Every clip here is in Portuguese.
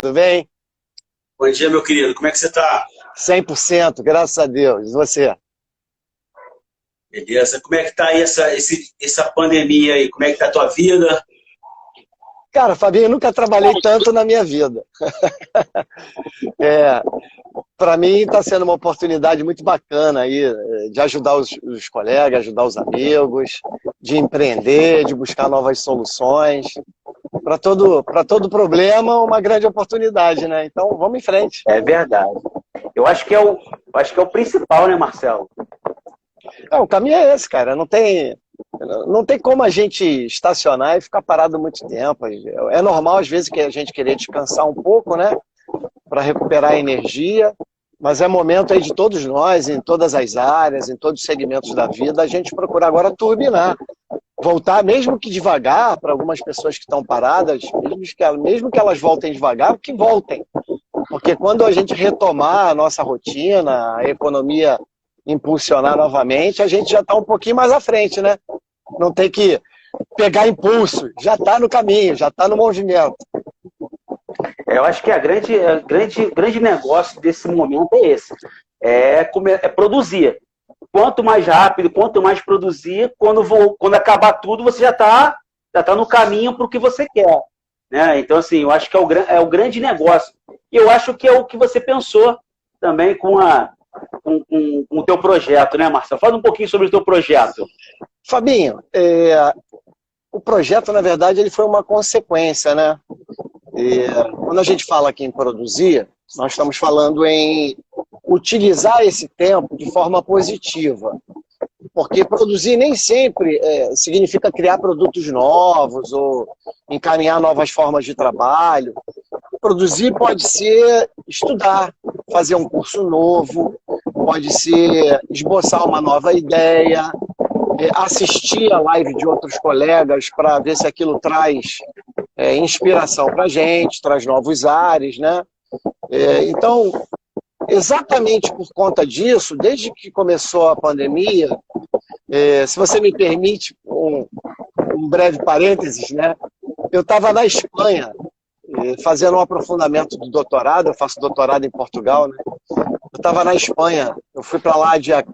tudo bem? Bom dia, meu querido. Como é que você está? 100%, graças a Deus. E você? Beleza. Como é que tá aí essa pandemia aí? Como é que tá a tua vida? Cara, Fabinho, eu nunca trabalhei tanto na minha vida. É, para mim está sendo uma oportunidade muito bacana aí de ajudar os colegas, ajudar os amigos, de empreender, de buscar novas soluções. Para todo problema, uma grande oportunidade, né? Então, vamos em frente. É verdade. Eu acho que é o principal, né, Marcelo? O caminho é esse, cara. Não tem como a gente estacionar e ficar parado muito tempo. É normal, às vezes, que a gente querer descansar um pouco, né? Para recuperar a energia, mas é momento aí de todos nós, em todas as áreas, em todos os segmentos da vida, a gente procurar agora turbinar. Voltar, mesmo que devagar, para algumas pessoas que estão paradas, mesmo que elas voltem devagar, que voltem. Porque quando a gente retomar a nossa rotina, a economia impulsionar novamente, a gente já está um pouquinho mais à frente, né? Não tem que pegar impulso, já está no caminho, já está no movimento. Eu acho que grande negócio desse momento é esse. É produzir. Quanto mais rápido, quanto mais produzir, quando acabar tudo, você já tá no caminho para o que você quer. Né? Então, assim, eu acho que é o grande negócio. E eu acho que é o que você pensou também com o teu projeto, né, Marcelo? Fala um pouquinho sobre o teu projeto. Fabinho, o projeto, na verdade, ele foi uma consequência, né? Quando a gente fala aqui em produzir, nós estamos falando em utilizar esse tempo de forma positiva. Porque produzir nem sempre significa criar produtos novos ou encaminhar novas formas de trabalho. Produzir pode ser estudar, fazer um curso novo, pode ser esboçar uma nova ideia, assistir a live de outros colegas para ver se aquilo traz inspiração para a gente, traz novos ares, né? Então, exatamente por conta disso, desde que começou a pandemia, se você me permite um breve parênteses, né? Eu estava na Espanha, fazendo um aprofundamento do doutorado, eu faço doutorado em Portugal, né? Eu estava na Espanha, eu fui para lá dia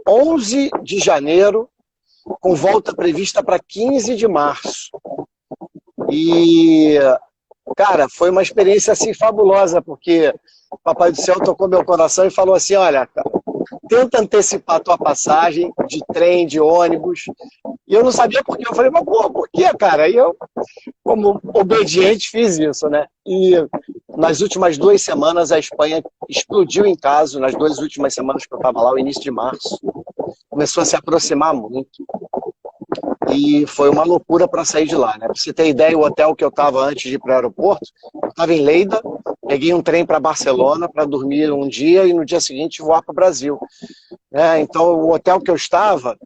11 de janeiro, com volta prevista para 15 de março. E, cara, foi uma experiência assim fabulosa, porque o Papai do Céu tocou meu coração e falou assim, olha, cara, tenta antecipar a tua passagem de trem, de ônibus. E eu não sabia por quê. Eu falei, mas pô, por quê, cara? E eu, como obediente, fiz isso, né? E nas últimas 2 semanas a Espanha explodiu em casos, nas 2 últimas semanas que eu estava lá, o início de março. Começou a se aproximar muito. E foi uma loucura para sair de lá, né? Pra você ter ideia, o hotel que eu estava antes de ir para o aeroporto, eu estava em Lleida, peguei um trem para Barcelona para dormir um dia e no dia seguinte voar para o Brasil. Então, o hotel que eu estava,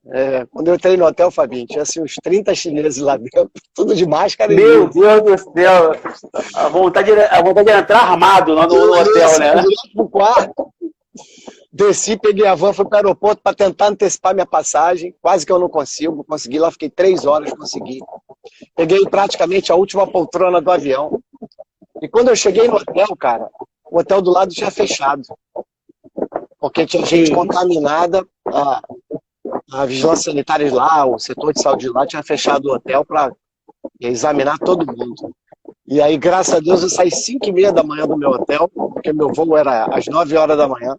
quando eu entrei no hotel, Fabinho, tinha assim, uns 30 chineses lá dentro, tudo de máscara. Meu Deus do céu! A vontade de entrar armado no hotel, né? Pro quarto. Desci, peguei a van, fui para o aeroporto para tentar antecipar minha passagem. Quase que eu não consegui lá, fiquei 3 horas, consegui. Peguei praticamente a última poltrona do avião. E quando eu cheguei no hotel, cara, o hotel do lado tinha fechado. Porque tinha gente contaminada, a vigilância sanitária lá, o setor de saúde lá tinha fechado o hotel para examinar todo mundo. E aí, graças a Deus, eu saí 5h30 da manhã do meu hotel, porque meu voo era às 9 horas da manhã.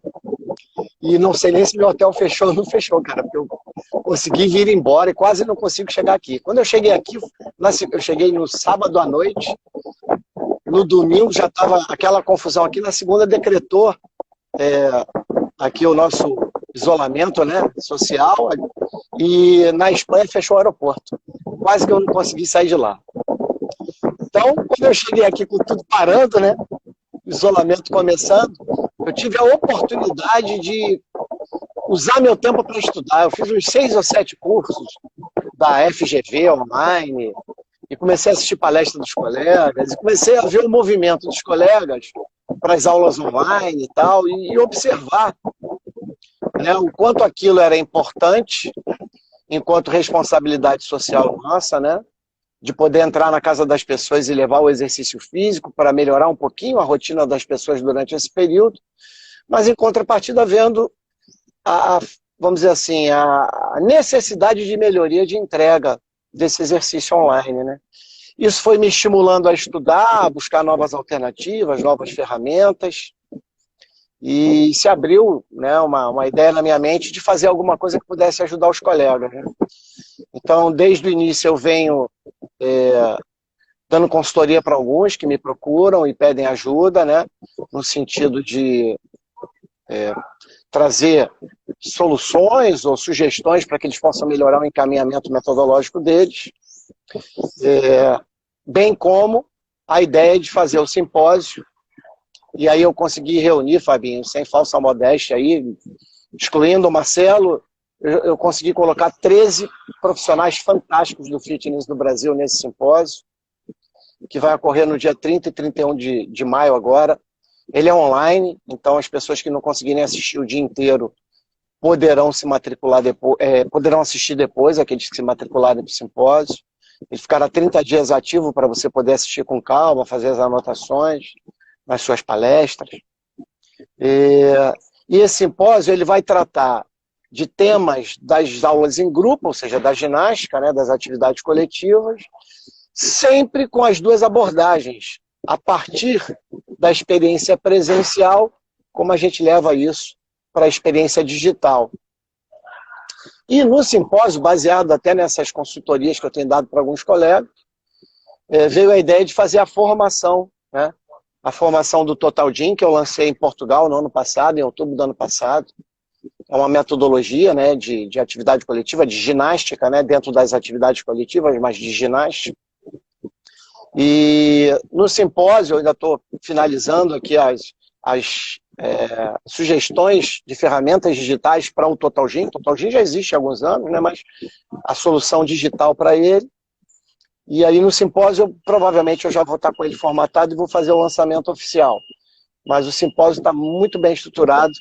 E não sei nem se meu hotel fechou ou não fechou, cara, porque eu consegui vir embora e quase não consigo chegar aqui. Quando eu cheguei aqui, eu cheguei no sábado à noite, no domingo já estava aquela confusão aqui, na segunda decretou aqui o nosso isolamento, né, social, e na Espanha fechou o aeroporto. Quase que eu não consegui sair de lá. Então, quando eu cheguei aqui com tudo parando, né, isolamento começando, eu tive a oportunidade de usar meu tempo para estudar. Eu fiz uns 6 ou 7 cursos da FGV online e comecei a assistir palestras dos colegas e comecei a ver o movimento dos colegas para as aulas online e tal, e observar, né, o quanto aquilo era importante enquanto responsabilidade social nossa, né, de poder entrar na casa das pessoas e levar o exercício físico para melhorar um pouquinho a rotina das pessoas durante esse período, mas em contrapartida vendo vamos dizer assim, a necessidade de melhoria de entrega desse exercício online, né? Isso foi me estimulando a estudar, a buscar novas alternativas, novas ferramentas, e se abriu, né, uma ideia na minha mente de fazer alguma coisa que pudesse ajudar os colegas, né? Então, desde o início eu venho dando consultoria para alguns que me procuram e pedem ajuda, né, no sentido de trazer soluções ou sugestões para que eles possam melhorar o encaminhamento metodológico deles, bem como a ideia de fazer o simpósio. E aí eu consegui reunir, Fabinho, sem falsa modéstia aí, excluindo o Marcelo, eu consegui colocar 13 profissionais fantásticos do fitness no Brasil nesse simpósio, que vai ocorrer no dia 30 e 31 de maio agora. Ele é online, então as pessoas que não conseguirem assistir o dia inteiro poderão se matricular depois, poderão assistir depois, aqueles que se matricularem para o simpósio. Ele ficará 30 dias ativo para você poder assistir com calma, fazer as anotações nas suas palestras. E esse simpósio ele vai tratar de temas das aulas em grupo, ou seja, da ginástica, né, das atividades coletivas, sempre com as duas abordagens, a partir da experiência presencial, como a gente leva isso para a experiência digital. E no simpósio, baseado até nessas consultorias que eu tenho dado para alguns colegas, veio a ideia de fazer a formação, né? A formação do Total Gym, que eu lancei em Portugal no ano passado, em outubro do ano passado. É uma metodologia, né, de atividade coletiva, de ginástica, né, dentro das atividades coletivas, mas de ginástica. E no simpósio, eu ainda estou finalizando aqui as sugestões de ferramentas digitais para o Total Gym. O Total Gym já existe há alguns anos, né, mas a solução digital para ele. E aí no simpósio, provavelmente eu já vou estar com ele formatado e vou fazer o lançamento oficial. Mas o simpósio está muito bem estruturado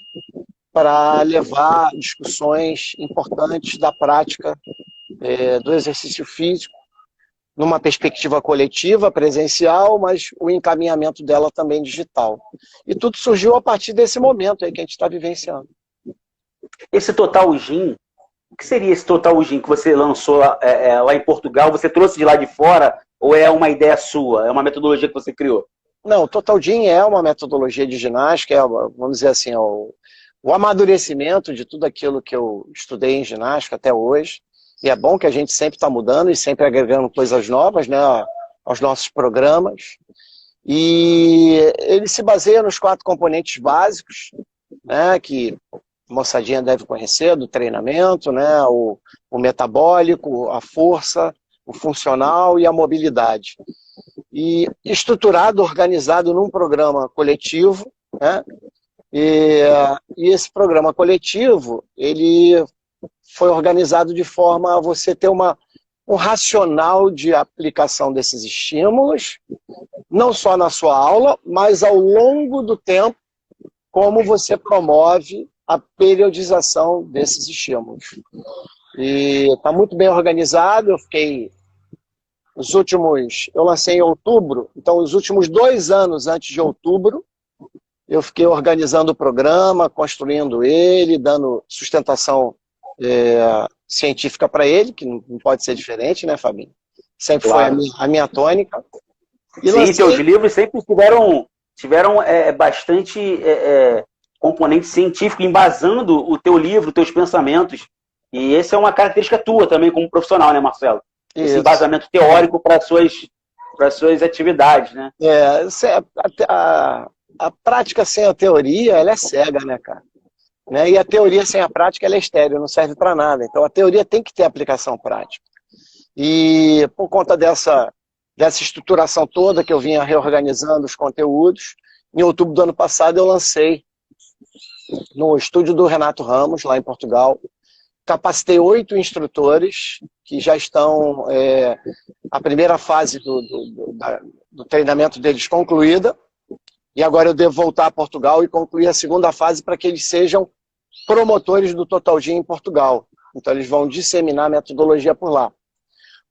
para levar discussões importantes da prática do exercício físico, numa perspectiva coletiva, presencial, mas o encaminhamento dela também digital. E tudo surgiu a partir desse momento aí que a gente está vivenciando. Esse Total Gym, o que seria esse Total Gym que você lançou lá em Portugal? Você trouxe de lá de fora ou é uma ideia sua? É uma metodologia que você criou? Não, o Total Gym é uma metodologia de ginástica, vamos dizer assim, o amadurecimento de tudo aquilo que eu estudei em ginástica até hoje. E é bom que a gente sempre está mudando e sempre agregando coisas novas, né, aos nossos programas. E ele se baseia nos 4 componentes básicos, né, que a moçadinha deve conhecer, do treinamento, né, o metabólico, a força, o funcional e a mobilidade. E estruturado, organizado num programa coletivo, né, e esse programa coletivo, ele foi organizado de forma a você ter um racional de aplicação desses estímulos, não só na sua aula, mas ao longo do tempo, como você promove a periodização desses estímulos. E está muito bem organizado, eu lancei em outubro, então os últimos 2 anos antes de outubro, eu fiquei organizando o programa, construindo ele, dando sustentação científica para ele, que não pode ser diferente, né, Fabinho? Sempre claro. Foi a minha tônica. E sim, seus livros sempre tiveram bastante componente científico embasando o teu livro, os teus pensamentos. E essa é uma característica tua também como profissional, né, Marcelo? Isso. Esse embasamento teórico para as suas atividades, né? A prática sem a teoria, ela é cega, né, cara? Né? E a teoria sem a prática, ela é estéril, não serve para nada. Então a teoria tem que ter aplicação prática. E por conta dessa estruturação toda que eu vinha reorganizando os conteúdos, em outubro do ano passado eu lancei no estúdio do Renato Ramos, lá em Portugal. Capacitei 8 instrutores que já estão a primeira fase do treinamento deles concluída. E agora eu devo voltar a Portugal e concluir a segunda fase para que eles sejam promotores do Total Gym em Portugal. Então eles vão disseminar a metodologia por lá.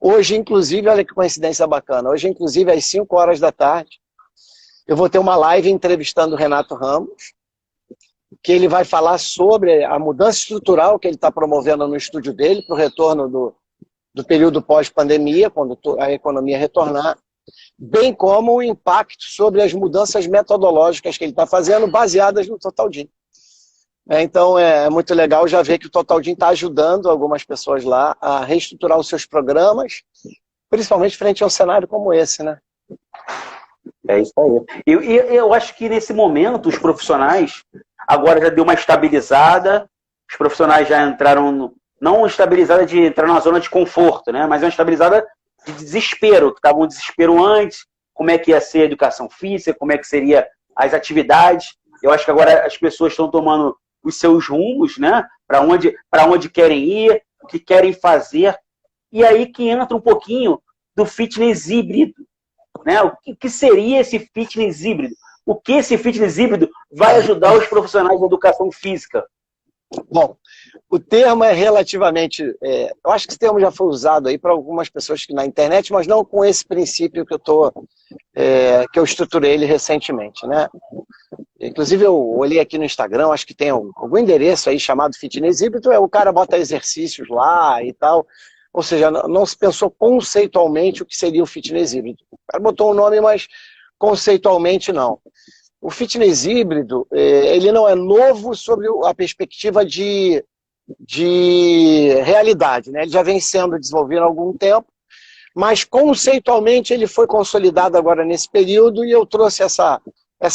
Hoje, inclusive, olha que coincidência bacana, hoje, inclusive, às 5 horas da tarde, eu vou ter uma live entrevistando o Renato Ramos, que ele vai falar sobre a mudança estrutural que ele está promovendo no estúdio dele para o retorno do período pós-pandemia, quando a economia retornar, bem como o impacto sobre as mudanças metodológicas que ele está fazendo, baseadas no Totaldin. Então é muito legal já ver que o Totaldin está ajudando algumas pessoas lá a reestruturar os seus programas, principalmente frente a um cenário como esse, né? É isso aí. Eu acho que nesse momento os profissionais agora já deu uma estabilizada, os profissionais já entraram, não estabilizada de entrar na zona de conforto, né? Mas uma estabilizada de desespero, que estava um desespero antes, como é que ia ser a educação física, como é que seria as atividades. Eu acho que agora as pessoas estão tomando os seus rumos, né? Para onde querem ir, o que querem fazer. E aí que entra um pouquinho do fitness híbrido, né? O que seria esse fitness híbrido? O que esse fitness híbrido vai ajudar os profissionais da educação física? Bom, o termo é relativamente... eu acho que esse termo já foi usado aí para algumas pessoas na internet, mas não com esse princípio que eu estruturei ele recentemente, né? Inclusive eu olhei aqui no Instagram, acho que tem algum endereço aí chamado fitness híbrido, o cara bota exercícios lá e tal, ou seja, não se pensou conceitualmente o que seria o fitness híbrido. O cara botou um nome, mas conceitualmente não. O fitness híbrido, ele não é novo sobre a perspectiva de realidade, né? Ele já vem sendo desenvolvido há algum tempo, mas conceitualmente ele foi consolidado agora nesse período e eu trouxe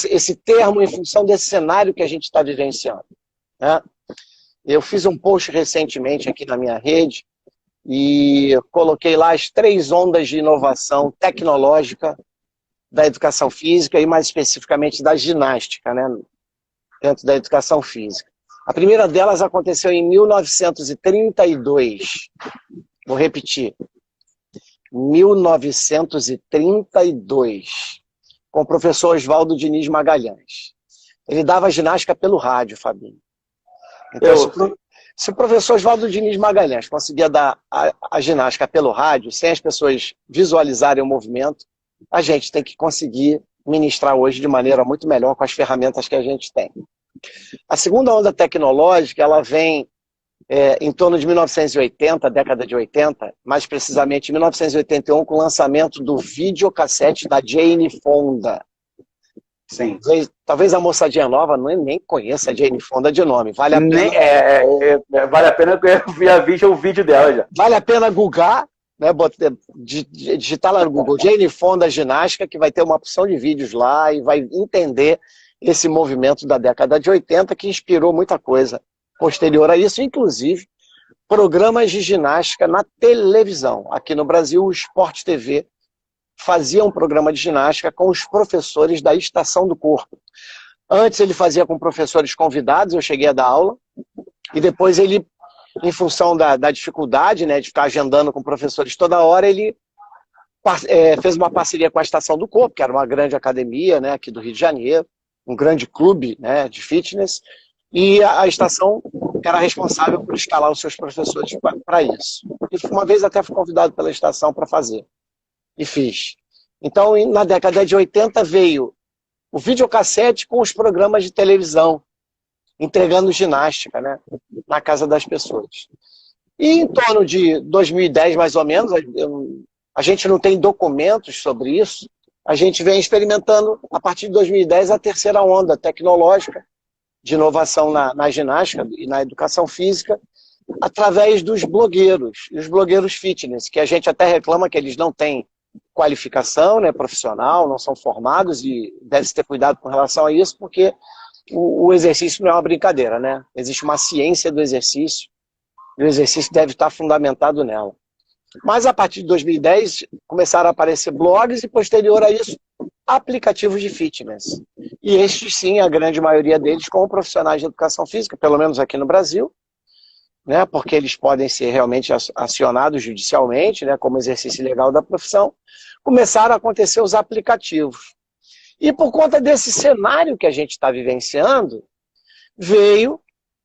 esse termo em função desse cenário que a gente está vivenciando, né? Eu fiz um post recentemente aqui na minha rede e coloquei lá as 3 ondas de inovação tecnológica da educação física e mais especificamente da ginástica, né, dentro da educação física. A primeira delas aconteceu em 1932. Vou repetir. 1932. Com o professor Oswaldo Diniz Magalhães. Ele dava ginástica pelo rádio, Fabinho. Então, se o professor Oswaldo Diniz Magalhães conseguia dar a ginástica pelo rádio, sem as pessoas visualizarem o movimento, a gente tem que conseguir ministrar hoje de maneira muito melhor com as ferramentas que a gente tem. A segunda onda tecnológica, ela vem em torno de 1980, década de 80, mais precisamente em 1981, com o lançamento do videocassete da Jane Fonda. Sim. Talvez a moçadinha nova nem conheça a Jane Fonda de nome. Vale a pena, vale a pena que eu já vi o vídeo dela já. Vale a pena googar, né, digitar lá no Google Jane Fonda Ginástica, que vai ter uma opção de vídeos lá e vai entender esse movimento da década de 80 que inspirou muita coisa posterior a isso, inclusive programas de ginástica na televisão. Aqui no Brasil, o Sport TV fazia um programa de ginástica com os professores da Estação do Corpo. Antes ele fazia com professores convidados, eu cheguei a dar aula, e depois ele, em função da dificuldade, né, de ficar agendando com professores toda hora, ele fez uma parceria com a Estação do Corpo, que era uma grande academia, né, aqui do Rio de Janeiro, um grande clube, né, de fitness, e a estação era responsável por escalar os seus professores para isso. E uma vez até fui convidado pela estação para fazer, e fiz. Então, na década de 80 veio o videocassete com os programas de televisão, entregando ginástica, né, na casa das pessoas. E em torno de 2010, mais ou menos, a gente não tem documentos sobre isso, a gente vem experimentando, a partir de 2010, a terceira onda tecnológica de inovação na ginástica e na educação física, através dos blogueiros, e os blogueiros fitness, que a gente até reclama que eles não têm qualificação, né, profissional, não são formados, e deve-se ter cuidado com relação a isso, porque o exercício não é uma brincadeira, né? Existe uma ciência do exercício, e o exercício deve estar fundamentado nela. Mas a partir de 2010 começaram a aparecer blogs e, posterior a isso, aplicativos de fitness. E estes sim, a grande maioria deles com profissionais de educação física, pelo menos aqui no Brasil, né, porque eles podem ser realmente acionados judicialmente, né, como exercício legal da profissão, começaram a acontecer os aplicativos. E por conta desse cenário que a gente está vivenciando, veio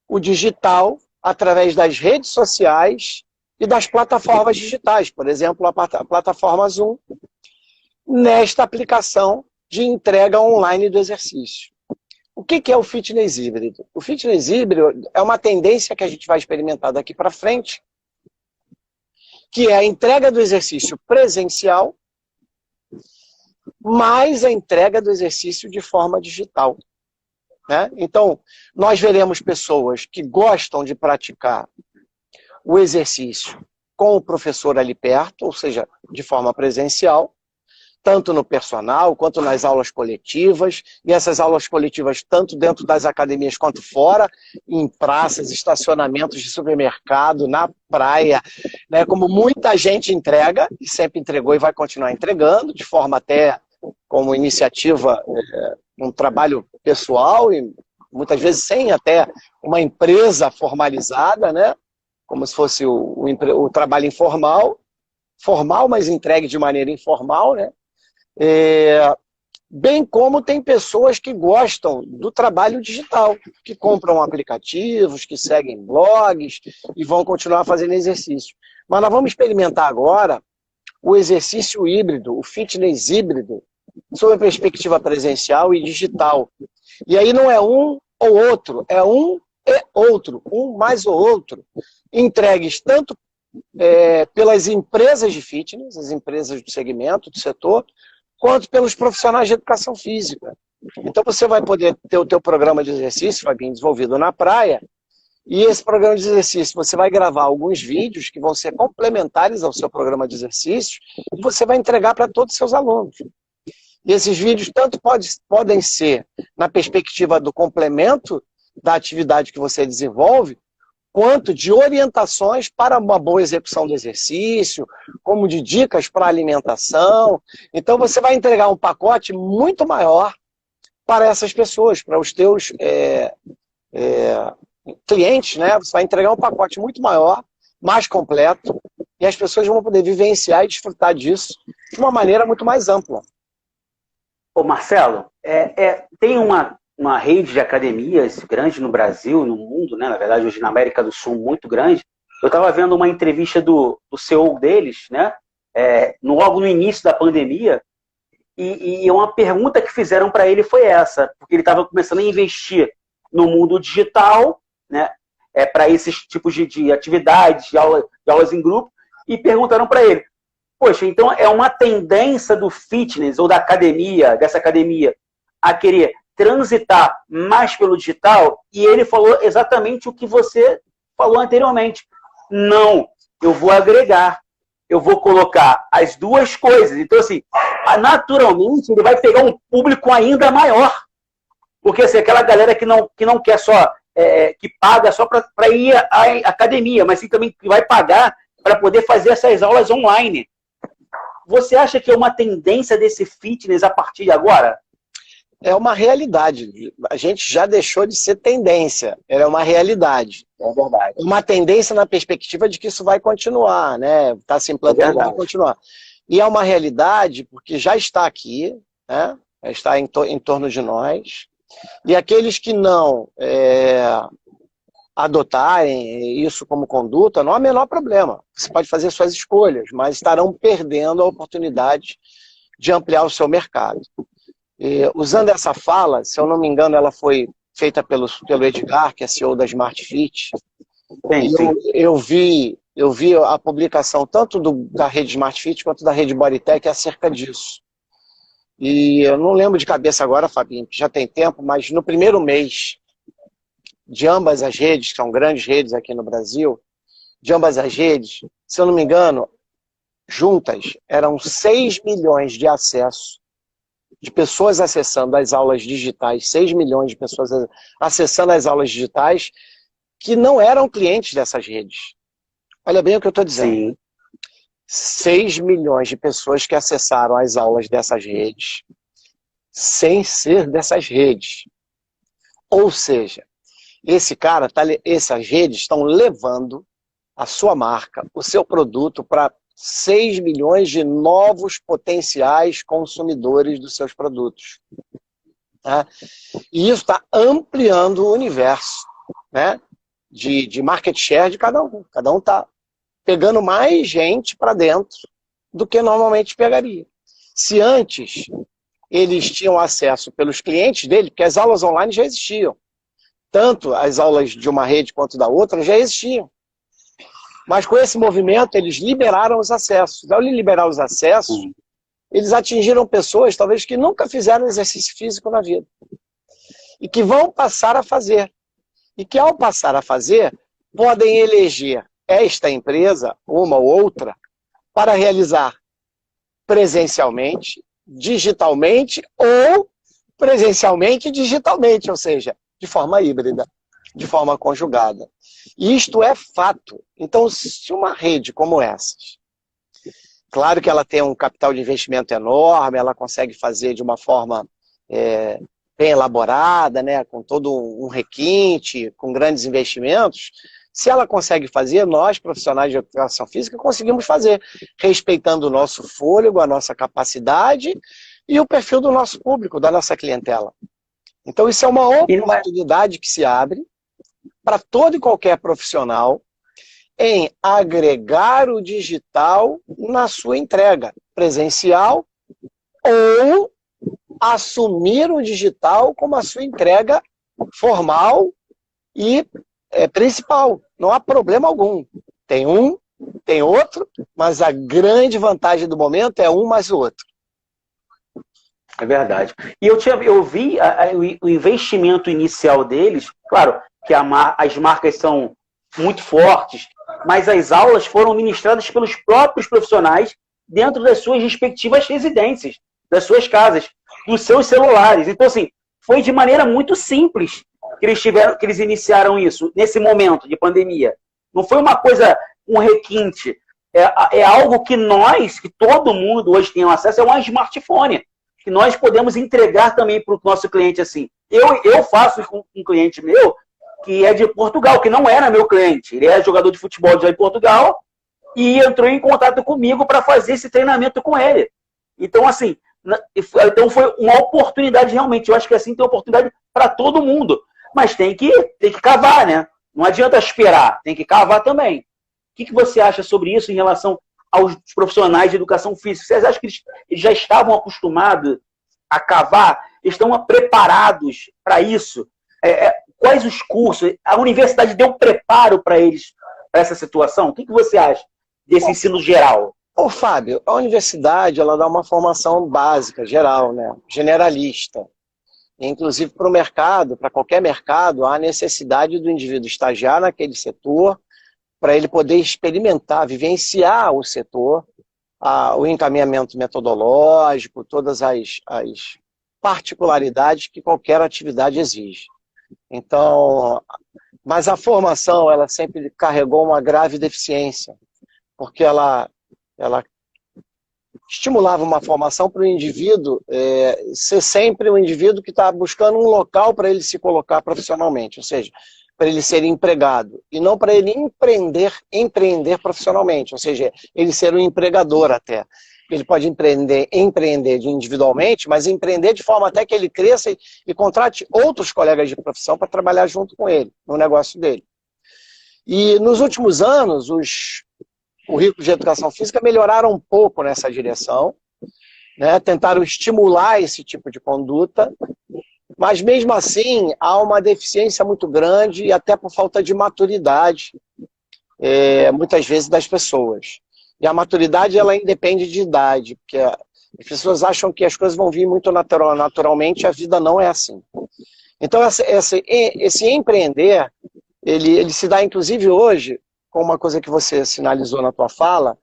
o digital através das redes sociais e das plataformas digitais, por exemplo, a plataforma Zoom, nesta aplicação de entrega online do exercício. O que é o fitness híbrido? O fitness híbrido é uma tendência que a gente vai experimentar daqui para frente, que é a entrega do exercício presencial, mais a entrega do exercício de forma digital. Né? Então, nós veremos pessoas que gostam de praticar o exercício com o professor ali perto, ou seja, de forma presencial, tanto no personal, quanto nas aulas coletivas, e essas aulas coletivas tanto dentro das academias quanto fora, em praças, estacionamentos de supermercado, na praia, né, como muita gente entrega, e sempre entregou e vai continuar entregando, de forma até como iniciativa, um trabalho pessoal, e muitas vezes sem até uma empresa formalizada, né, como se fosse o trabalho informal, formal, mas entregue de maneira informal, né? Bem como tem pessoas que gostam do trabalho digital, que compram aplicativos, que seguem blogs e vão continuar fazendo exercício. Mas nós vamos experimentar agora o exercício híbrido, o fitness híbrido, sob a perspectiva presencial e digital. E aí não é um ou outro, é um e outro, um mais o outro, entregues tanto pelas empresas de fitness, as empresas do segmento, do setor, quanto pelos profissionais de educação física. Então você vai poder ter o teu programa de exercício, Fabinho, desenvolvido na praia, e esse programa de exercício, você vai gravar alguns vídeos que vão ser complementares ao seu programa de exercício, e você vai entregar para todos os seus alunos. E esses vídeos tanto podem ser na perspectiva do complemento da atividade que você desenvolve, quanto de orientações para uma boa execução do exercício, como de dicas para alimentação. Então você vai entregar um pacote muito maior para essas pessoas, para os teus clientes, né? Você vai entregar um pacote muito maior, mais completo, e as pessoas vão poder vivenciar e desfrutar disso de uma maneira muito mais ampla. Ô Marcelo, tem uma rede de academias grande no Brasil, no mundo, né? Na verdade, hoje na América do Sul, muito grande. Eu estava vendo uma entrevista do CEO deles, né? Logo no início da pandemia, e uma pergunta que fizeram para ele foi essa, porque ele estava começando a investir no mundo digital, né? Para esses tipos de atividades, de aulas em grupo, e perguntaram para ele, poxa, então é uma tendência do fitness ou dessa academia, a querer transitar mais pelo digital? E ele falou exatamente o que você falou anteriormente. Não, eu vou agregar, eu vou colocar as duas coisas. Então, assim, naturalmente, ele vai pegar um público ainda maior. Porque assim, aquela galera que não quer só, que paga só para ir à academia, mas sim também que vai pagar para poder fazer essas aulas online. Você acha que é uma tendência desse fitness a partir de agora? É uma realidade. A gente já deixou de ser tendência. É uma realidade. É verdade. Uma tendência na perspectiva de que isso vai continuar, né? Está se implantando, vai continuar. E é uma realidade porque já está aqui, né? Já está em torno de nós. E aqueles que não adotarem isso como conduta, não há o menor problema. Você pode fazer suas escolhas, mas estarão perdendo a oportunidade de ampliar o seu mercado. Usando essa fala, se eu não me engano, ela foi feita pelo Edgar, que é CEO da Smart Fit. Eu vi a publicação tanto da rede Smart Fit quanto da rede Bodytech acerca disso. E eu não lembro de cabeça agora, Fabinho, que já tem tempo, mas no primeiro mês de ambas as redes, que são grandes redes aqui no Brasil, de ambas as redes, se eu não me engano, juntas, eram 6 milhões de acessos, de pessoas acessando as aulas digitais, 6 milhões de pessoas acessando as aulas digitais, que não eram clientes dessas redes. Olha bem o que eu estou dizendo. Sim. 6 milhões de pessoas que acessaram as aulas dessas redes, sem ser dessas redes. Ou seja, essas redes estão levando a sua marca, o seu produto para 6 milhões de novos potenciais consumidores dos seus produtos. Tá? E isso está ampliando o universo, né, de market share de cada um. Cada um está pegando mais gente para dentro do que normalmente pegaria. Se antes eles tinham acesso pelos clientes dele, porque as aulas online já existiam, tanto as aulas de uma rede quanto da outra já existiam. Mas com esse movimento eles liberaram os acessos. Ao liberar os acessos, eles atingiram pessoas talvez que nunca fizeram exercício físico na vida. E que vão passar a fazer. E que ao passar a fazer, podem eleger esta empresa, uma ou outra, para realizar presencialmente, digitalmente ou presencialmente e digitalmente, ou seja, de forma híbrida, de forma conjugada. E isto é fato. Então, se uma rede como essas, claro que ela tem um capital de investimento enorme, ela consegue fazer de uma forma bem elaborada, né, com todo um requinte, com grandes investimentos, se ela consegue fazer, nós, profissionais de educação física, conseguimos fazer, respeitando o nosso fôlego, a nossa capacidade e o perfil do nosso público, da nossa clientela. Então, isso é uma oportunidade que se abre para todo e qualquer profissional em agregar o digital na sua entrega presencial ou assumir o digital como a sua entrega formal e principal. Não há problema algum. Tem um, tem outro, mas a grande vantagem do momento é um mais o outro. É verdade. E eu vi o investimento inicial deles, claro que as marcas são muito fortes, mas as aulas foram ministradas pelos próprios profissionais dentro das suas respectivas residências, das suas casas, dos seus celulares. Então, assim, foi de maneira muito simples que eles iniciaram isso, nesse momento de pandemia. Não foi uma coisa, um requinte. É algo que que todo mundo hoje tem acesso, é um smartphone, que nós podemos entregar também para o nosso cliente assim. Eu faço com um cliente meu, que é de Portugal, que não era meu cliente. Ele é jogador de futebol já em Portugal e entrou em contato comigo para fazer esse treinamento com ele. Então, assim, foi uma oportunidade realmente. Eu acho que assim tem oportunidade para todo mundo. Mas tem que cavar, né? Não adianta esperar, tem que cavar também. O que você acha sobre isso em relação aos profissionais de educação física? Vocês acham que eles já estavam acostumados a cavar? Estão preparados para isso? Quais os cursos? A universidade deu preparo para eles, para essa situação? O que você acha desse ensino geral? Ô, Fábio, a universidade ela dá uma formação básica, geral, né? Generalista. Inclusive para o mercado, para qualquer mercado, há necessidade do indivíduo estagiar naquele setor para ele poder experimentar, vivenciar o setor, o encaminhamento metodológico, todas as particularidades que qualquer atividade exige. Então, mas a formação ela sempre carregou uma grave deficiência, porque ela estimulava uma formação para o indivíduo ser sempre um indivíduo que está buscando um local para ele se colocar profissionalmente, ou seja, para ele ser empregado, e não para ele empreender profissionalmente, ou seja, ele ser um empregador até. Ele pode empreender individualmente, mas empreender de forma até que ele cresça e contrate outros colegas de profissão para trabalhar junto com ele, no negócio dele. E nos últimos anos, os currículos de educação física melhoraram um pouco nessa direção, né? Tentaram estimular esse tipo de conduta, mas mesmo assim há uma deficiência muito grande, e até por falta de maturidade, muitas vezes, das pessoas. E a maturidade ela independe de idade, porque as pessoas acham que as coisas vão vir muito naturalmente, a vida não é assim. Então esse empreender, ele se dá inclusive hoje, com uma coisa que você sinalizou na tua fala,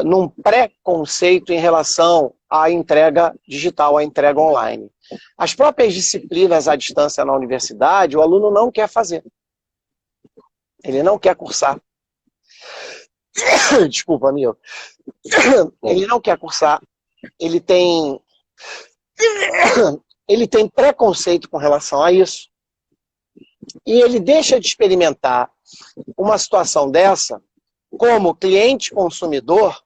num pré-conceito em relação à entrega digital, à entrega online. As próprias disciplinas à distância na universidade, o aluno não quer fazer. Ele não quer cursar. Desculpa, amigo. Ele não quer cursar. Ele tem preconceito com relação a isso. E ele deixa de experimentar uma situação dessa como cliente consumidor,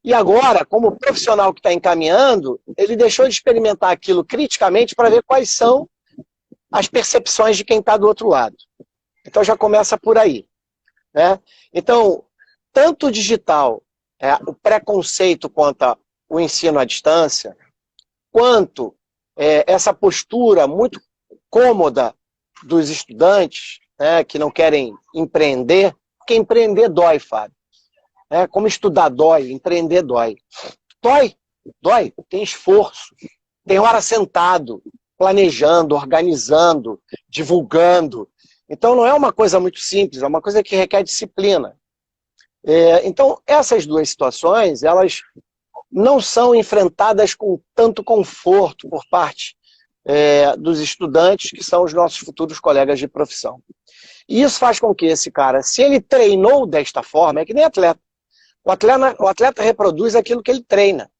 e agora, como profissional que está encaminhando, ele deixou de experimentar aquilo criticamente para ver quais são as percepções de quem está do outro lado. Então já começa por aí, né? Então, tanto o digital, o preconceito quanto o ensino à distância, quanto essa postura muito cômoda dos estudantes, né, que não querem empreender, porque empreender dói, Fábio. Como estudar dói, empreender dói. Dói, tem esforço, tem hora sentado, planejando, organizando, divulgando. Então não é uma coisa muito simples, é uma coisa que requer disciplina. Então essas duas situações, elas não são enfrentadas com tanto conforto por parte dos estudantes, que são os nossos futuros colegas de profissão. E isso faz com que esse cara, se ele treinou desta forma, é que nem atleta. O atleta reproduz aquilo que ele treina.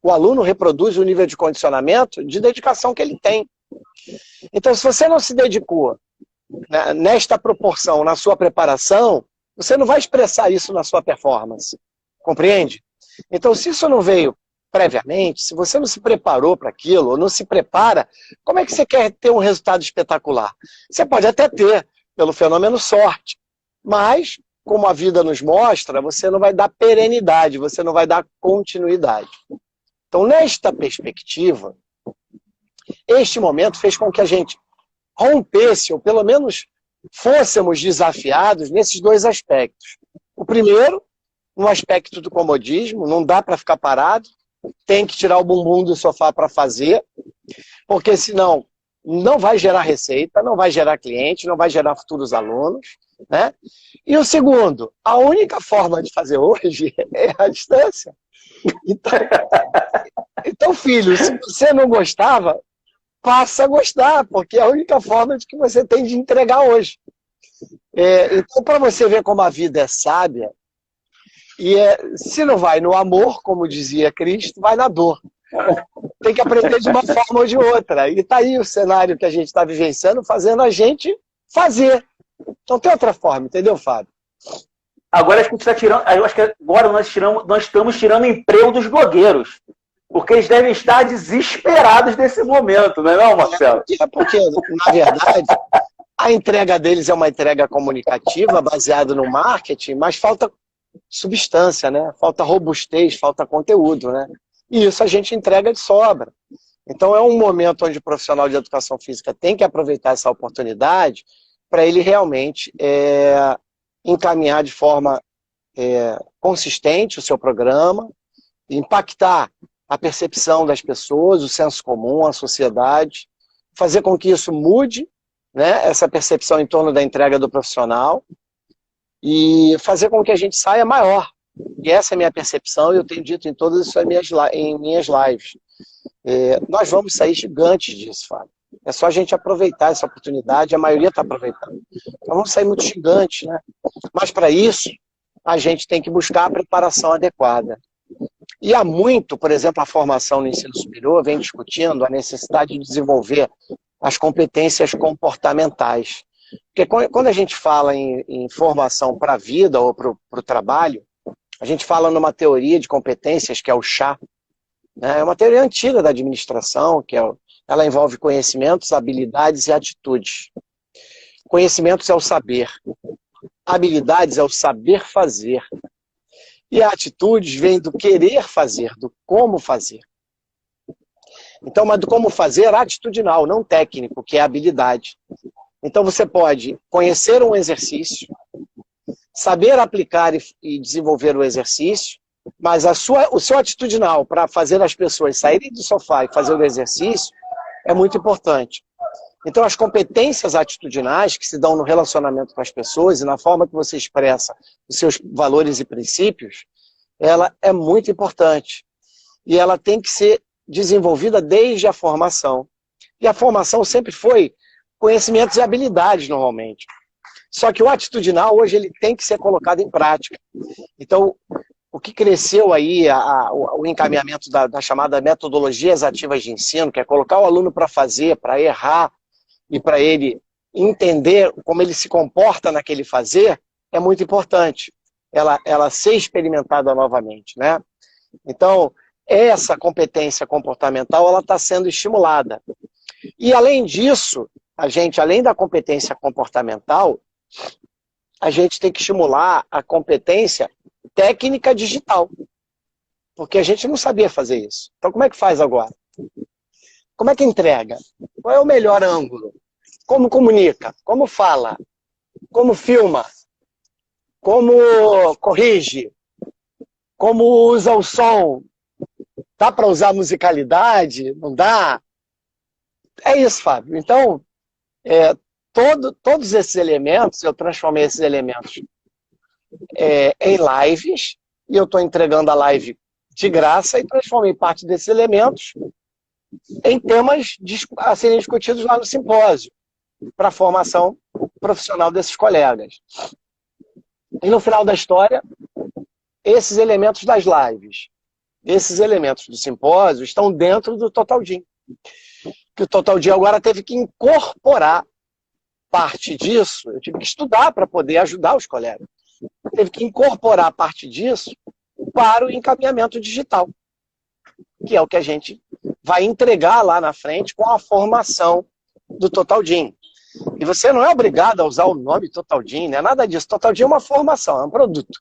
O aluno reproduz o nível de condicionamento, de dedicação que ele tem. Então, se você não se dedicou, né, nesta proporção, na sua preparação, você não vai expressar isso na sua performance. Compreende? Então, se isso não veio previamente, se você não se preparou para aquilo, ou não se prepara, como é que você quer ter um resultado espetacular? Você pode até ter, pelo fenômeno sorte, mas, como a vida nos mostra, você não vai dar perenidade, você não vai dar continuidade. Então, nesta perspectiva, este momento fez com que a gente rompesse, ou pelo menos fôssemos desafiados nesses dois aspectos. O primeiro, no aspecto do comodismo, não dá para ficar parado, tem que tirar o bumbum do sofá para fazer, porque senão não vai gerar receita, não vai gerar cliente, não vai gerar futuros alunos, né? E o segundo, a única forma de fazer hoje é a distância. Então, filho, se você não gostava, passa a gostar, porque é a única forma de que você tem de entregar hoje. Então, para você ver como a vida é sábia, se não vai no amor, como dizia Cristo, vai na dor. Tem que aprender de uma forma ou de outra. E está aí o cenário que a gente está vivenciando, fazendo a gente fazer. Não tem outra forma, entendeu, Fábio? Agora acho que está tirando. Eu acho que agora nós estamos tirando o emprego dos blogueiros. Porque eles devem estar desesperados nesse momento, não é não, Marcelo? Porque, na verdade, a entrega deles é uma entrega comunicativa, baseada no marketing, mas falta substância, né? Falta robustez, falta conteúdo, né? E isso a gente entrega de sobra. Então é um momento onde o profissional de educação física tem que aproveitar essa oportunidade para ele realmente encaminhar de forma consistente o seu programa, impactar a percepção das pessoas, o senso comum, a sociedade, fazer com que isso mude, né, essa percepção em torno da entrega do profissional e fazer com que a gente saia maior. E essa é a minha percepção e eu tenho dito em todas as minhas lives. Nós vamos sair gigantes disso, Fábio. É só a gente aproveitar essa oportunidade, a maioria está aproveitando. Então vamos sair muito gigantes, né? Mas para isso, a gente tem que buscar a preparação adequada. E há muito, por exemplo, a formação no ensino superior vem discutindo a necessidade de desenvolver as competências comportamentais. Porque quando a gente fala em formação para a vida ou para o trabalho, a gente fala numa teoria de competências que é o chá. É uma teoria antiga da administração, ela envolve conhecimentos, habilidades e atitudes. Conhecimentos é o saber. Habilidades é o saber fazer. E atitudes vem do querer fazer, do como fazer. Então, mas do como fazer atitudinal, não técnico, que é habilidade. Então você pode conhecer um exercício, saber aplicar e desenvolver o exercício, mas o seu atitudinal para fazer as pessoas saírem do sofá e fazer o exercício é muito importante. Então as competências atitudinais que se dão no relacionamento com as pessoas e na forma que você expressa os seus valores e princípios, ela é muito importante. E ela tem que ser desenvolvida desde a formação. E a formação sempre foi conhecimentos e habilidades, normalmente. Só que o atitudinal, hoje, ele tem que ser colocado em prática. Então, o que cresceu aí, o encaminhamento da chamada metodologias ativas de ensino, que é colocar o aluno para fazer, para errar, e para ele entender como ele se comporta naquele fazer, é muito importante. Ela ser experimentada novamente, né? Então, essa competência comportamental, ela está sendo estimulada. E, além disso, além da competência comportamental, a gente tem que estimular a competência técnica digital. Porque a gente não sabia fazer isso. Então, como é que faz agora? Como é que entrega? Qual é o melhor ângulo? Como comunica? Como fala? Como filma? Como corrige? Como usa o som? Dá para usar musicalidade? Não dá? É isso, Fábio. Então, todos esses elementos, eu transformei esses elementos em lives, e eu estou entregando a live de graça e transformei parte desses elementos em temas a serem discutidos lá no simpósio, para a formação profissional desses colegas. E no final da história, esses elementos das lives, esses elementos do simpósio estão dentro do TotalGym. Que o TotalGym agora teve que incorporar parte disso, eu tive que estudar para poder ajudar os colegas. Teve que incorporar parte disso para o encaminhamento digital, que é o que a gente vai entregar lá na frente com a formação do TotalGym. E você não é obrigado a usar o nome TotalGym, não é nada disso. TotalGym é uma formação, é um produto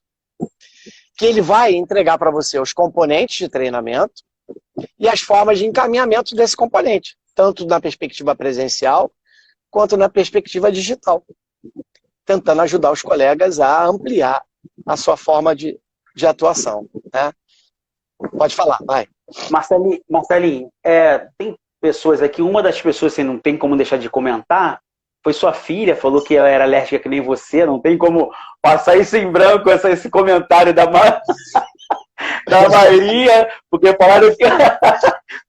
que ele vai entregar para você os componentes de treinamento e as formas de encaminhamento desse componente, tanto na perspectiva presencial quanto na perspectiva digital, tentando ajudar os colegas a ampliar a sua forma de atuação. Né? Pode falar, vai. Marcelinho, tem pessoas aqui, uma das pessoas que não tem como deixar de comentar, foi sua filha, falou que ela era alérgica que nem você, não tem como passar isso em branco, esse comentário da Maria, porque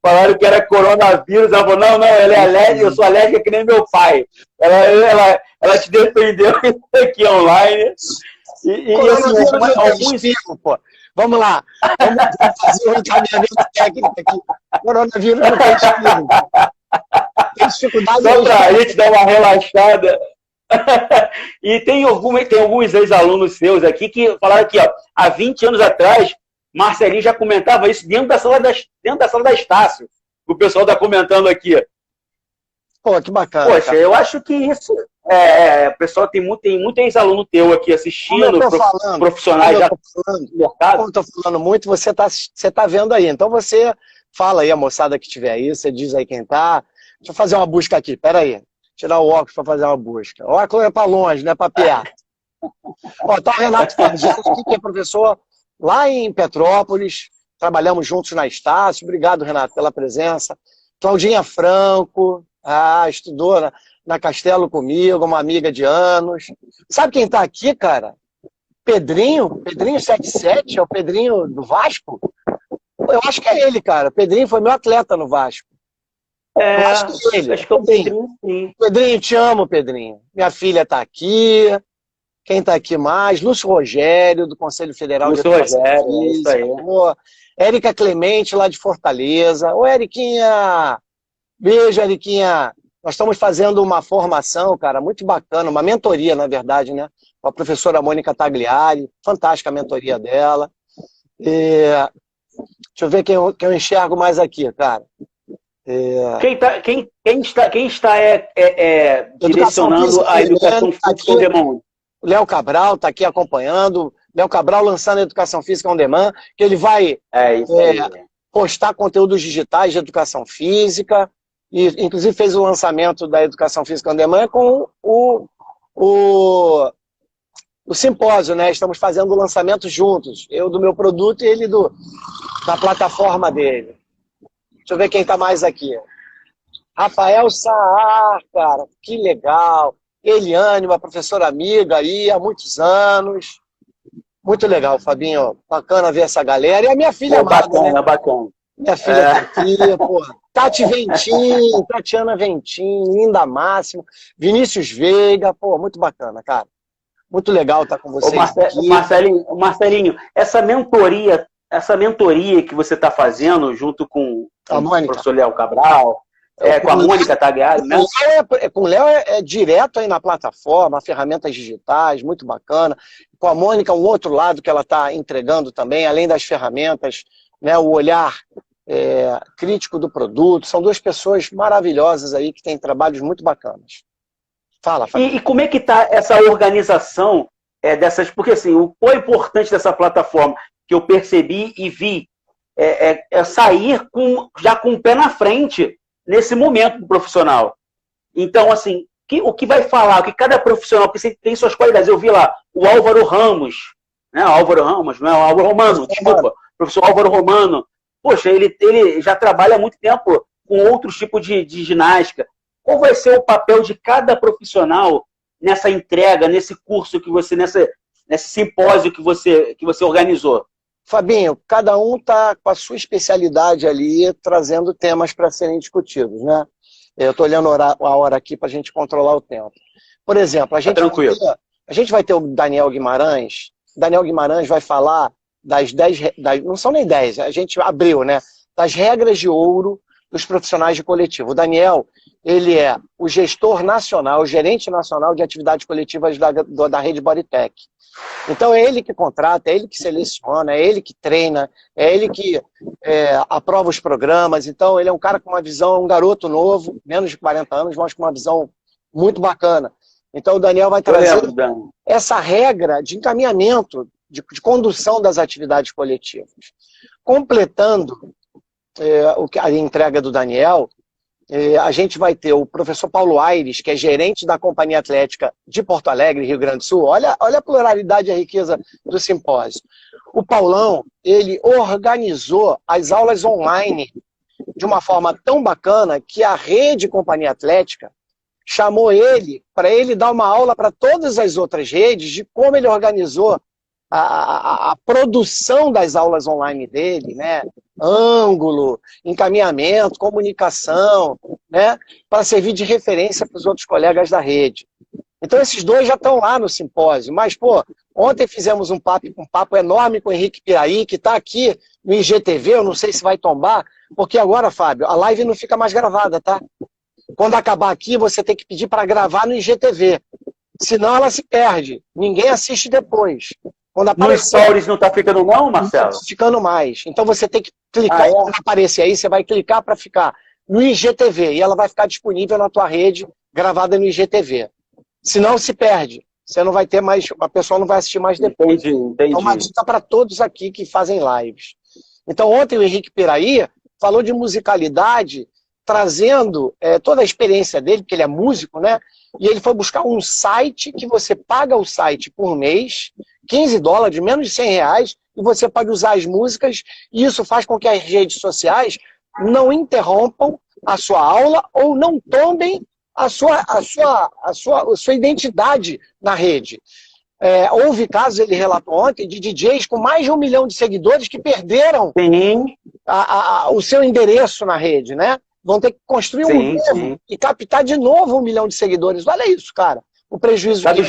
falaram que era coronavírus, ela falou, não, ela é alérgica, eu sou alérgica que nem meu pai. Ela te defendeu aqui online. E assim, alguns... pô. Vamos lá, vamos fazer um encaminhamento técnico aqui. Coronavírus não tem espírito. Tem dificuldade. Só para a gente dar uma relaxada. E tem alguns ex-alunos seus aqui que falaram que, ó, há 20 anos atrás, Marcelinho já comentava isso dentro da sala da Estácio. O pessoal está comentando aqui. Pô, que bacana. Poxa, cara. Eu acho que isso... o pessoal tem muito ex-aluno teu aqui assistindo, profissionais já no mercado. Como eu estou falando muito, você tá vendo aí. Então você fala aí, a moçada que tiver aí, você diz aí quem tá. Deixa eu fazer uma busca aqui, peraí. Tirar o óculos para fazer uma busca. O óculos é para longe, não é para perto. Ó, tá o Renato Fargento, que é professor lá em Petrópolis. Trabalhamos juntos na Estácio. Obrigado, Renato, pela presença. Claudinha Franco, estudou na Castelo comigo, uma amiga de anos. Sabe quem tá aqui, cara? Pedrinho 77, é o Pedrinho do Vasco. Eu acho que é ele, cara. O Pedrinho foi meu atleta no Vasco. Acho que é ele. Acho que é o Pedrinho, sim. Pedrinho, te amo, Pedrinho. Minha filha tá aqui. Quem tá aqui mais? Lúcio Rogério, do Conselho Federal de Educação Física. Érica Clemente, lá de Fortaleza. Ô, Eriquinha! Beijo, Eriquinha! Nós estamos fazendo uma formação, cara, muito bacana, uma mentoria, na verdade, né? Com a professora Mônica Tagliari, fantástica a mentoria dela. Deixa eu ver quem eu enxergo mais aqui, cara. Quem está direcionando a educação física on demand? O Léo Cabral está aqui acompanhando. Léo Cabral lançando a educação física on demand, que ele vai postar conteúdos digitais de educação física. E, inclusive, fez o lançamento da Educação Física on Demand com o simpósio, né? Estamos fazendo o lançamento juntos. Eu do meu produto e ele da plataforma dele. Deixa eu ver quem está mais aqui. Rafael Saar, cara, que legal. Eliane, uma professora amiga aí há muitos anos. Muito legal, Fabinho. Bacana ver essa galera. E a minha filha amada, bacana, né? Bacana. Minha filha tá aqui, porra. Tati Ventim, Tatiana Ventim, linda máximo. Vinícius Veiga, pô, muito bacana, cara. Muito legal estar com vocês aqui. Marcelinho, essa mentoria que você está fazendo junto com o professor Léo Cabral, com a Mônica Tagliari, né? Com o Léo é direto aí na plataforma, ferramentas digitais, muito bacana. Com a Mônica, um outro lado que ela está entregando também, além das ferramentas, né, o olhar crítico do produto. São duas pessoas maravilhosas aí que têm trabalhos muito bacanas. Fala, Fabinho. E como é que está essa organização porque assim, o importante dessa plataforma que eu percebi e vi é sair já com o pé na frente nesse momento do profissional. Então, assim, o que vai falar, o que cada profissional, porque tem suas qualidades. Eu vi lá o Álvaro Ramos, né? O Álvaro Ramos, não é? O Álvaro Romano, desculpa. O professor Álvaro Romano. Poxa, ele já trabalha há muito tempo com outros tipos de ginástica. Qual vai ser o papel de cada profissional nessa entrega, nesse curso que você, nesse simpósio que você organizou? Fabinho, cada um está com a sua especialidade ali, trazendo temas para serem discutidos, né? Eu estou olhando a hora aqui para a gente controlar o tempo. Por exemplo, a gente vai ter o Daniel Guimarães. Daniel Guimarães vai falar das 10, não são nem 10, a gente abriu, né? Das regras de ouro dos profissionais de coletivo. O Daniel, ele é o gestor nacional, o gerente nacional de atividades coletivas da rede Bodytech. Então é ele que contrata, é ele que seleciona, é ele que treina, é ele que aprova os programas. Então ele é um cara com uma visão, um garoto novo, menos de 40 anos, mas com uma visão muito bacana. Então o Daniel vai trazer essa regra de encaminhamento, de condução das atividades coletivas. Completando a entrega do Daniel, a gente vai ter o professor Paulo Aires, que é gerente da Companhia Atlética de Porto Alegre, Rio Grande do Sul. Olha a pluralidade e a riqueza do simpósio. O Paulão, ele organizou as aulas online de uma forma tão bacana que a rede Companhia Atlética chamou ele para ele dar uma aula para todas as outras redes de como ele organizou a produção das aulas online dele, né? Ângulo, encaminhamento, comunicação, né? Para servir de referência para os outros colegas da rede. Então esses dois já estão lá no simpósio, mas, pô, ontem fizemos um papo enorme com o Henrique Piraí, que está aqui no IGTV, eu não sei se vai tombar, porque agora, Fábio, a live não fica mais gravada, tá? Quando acabar aqui, você tem que pedir para gravar no IGTV, senão ela se perde, ninguém assiste depois. Quando aparecer, no Stories não está ficando não, Marcelo? Não está ficando mais. Então você tem que clicar, quando aparecer aí, você vai clicar para ficar no IGTV, e ela vai ficar disponível na tua rede, gravada no IGTV. Senão se perde. Você não vai ter mais, a pessoa não vai assistir mais depois. Entendi. É uma dica para todos aqui que fazem lives. Então ontem o Henrique Piraí falou de musicalidade, trazendo toda a experiência dele, porque ele é músico, né? E ele foi buscar um site que você paga o site por mês, $15, menos de R$100, e você pode usar as músicas, e isso faz com que as redes sociais não interrompam a sua aula ou não tombem a sua identidade na rede. Houve casos, ele relatou ontem, de DJs com mais de 1 milhão de seguidores que perderam o seu endereço na rede, né? Vão ter que construir um novo e captar de novo 1 milhão de seguidores. Olha isso, cara. O prejuízo. Por causa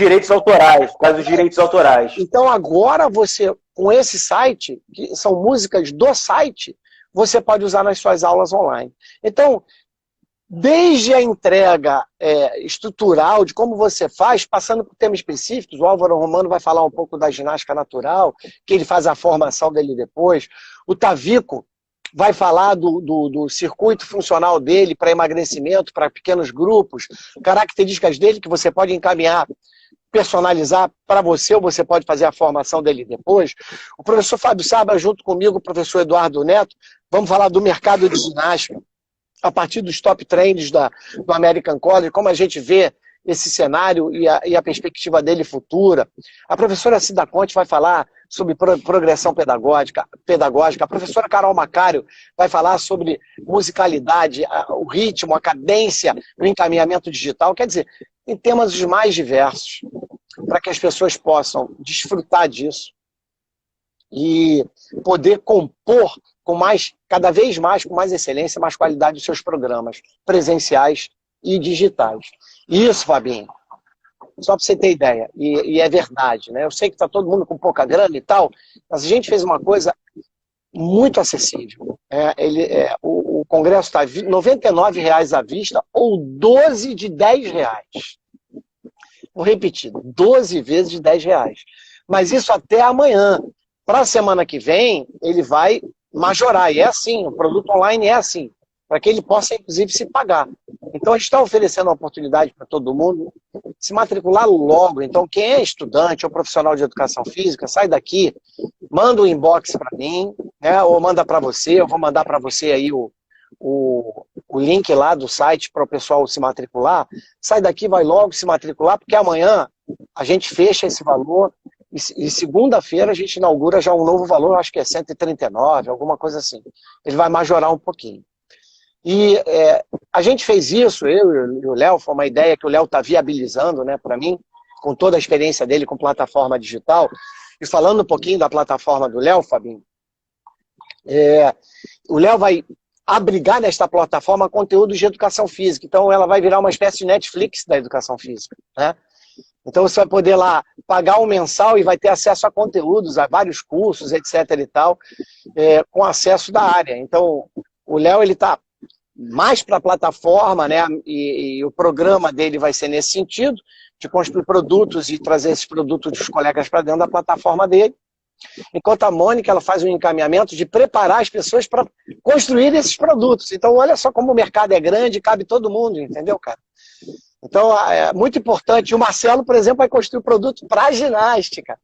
dos direitos autorais. Então agora você, com esse site, que são músicas do site, você pode usar nas suas aulas online. Então, desde a entrega estrutural de como você faz, passando por temas específicos, o Álvaro Romano vai falar um pouco da ginástica natural, que ele faz a formação dele depois. O Tavico vai falar do circuito funcional dele para emagrecimento, para pequenos grupos, características dele que você pode encaminhar, personalizar para você, ou você pode fazer a formação dele depois. O professor Fábio Saba, junto comigo, o professor Eduardo Neto, vamos falar do mercado de ginástica, a partir dos top trends do American College, como a gente vê esse cenário e a perspectiva dele futura. A professora Cida Conte vai falar sobre progressão pedagógica. A professora Carol Macário vai falar sobre musicalidade, o ritmo, a cadência no encaminhamento digital. Quer dizer, em temas os mais diversos, para que as pessoas possam desfrutar disso e poder compor cada vez mais, com mais excelência, mais qualidade os seus programas presenciais e digitais. Isso, Fabinho, só para você ter ideia, e é verdade, né? Eu sei que está todo mundo com pouca grana e tal, mas a gente fez uma coisa muito acessível. O congresso está R$ 99,00 à vista ou 12 de R$10. Vou repetir, 12 vezes de R$10. Mas isso até amanhã. Para a semana que vem, ele vai majorar. E é assim, o produto online é assim, para que ele possa, inclusive, se pagar. Então, a gente está oferecendo uma oportunidade para todo mundo se matricular logo. Então, quem é estudante ou profissional de educação física, sai daqui, manda um inbox para mim, né, ou manda para você, eu vou mandar para você aí o link lá do site para o pessoal se matricular. Sai daqui, vai logo se matricular, porque amanhã a gente fecha esse valor e segunda-feira a gente inaugura já um novo valor, acho que é 139, alguma coisa assim. Ele vai majorar um pouquinho. E a gente fez isso, eu e o Léo, foi uma ideia que o Léo está viabilizando, né, para mim, com toda a experiência dele com plataforma digital. E falando um pouquinho da plataforma do Léo, Fabinho, o Léo vai abrigar nesta plataforma conteúdos de educação física. Então ela vai virar uma espécie de Netflix da educação física, né? Então você vai poder lá pagar um mensal e vai ter acesso a conteúdos, a vários cursos, etc. e tal, com acesso da área. Então o Léo, ele está mais para a plataforma, né? E o programa dele vai ser nesse sentido, de construir produtos e trazer esses produtos dos colegas para dentro da plataforma dele. Enquanto a Mônica, ela faz um encaminhamento de preparar as pessoas para construir esses produtos. Então, olha só como o mercado é grande, cabe todo mundo, entendeu, cara? Então, é muito importante. O Marcelo, por exemplo, vai construir produto para ginástica.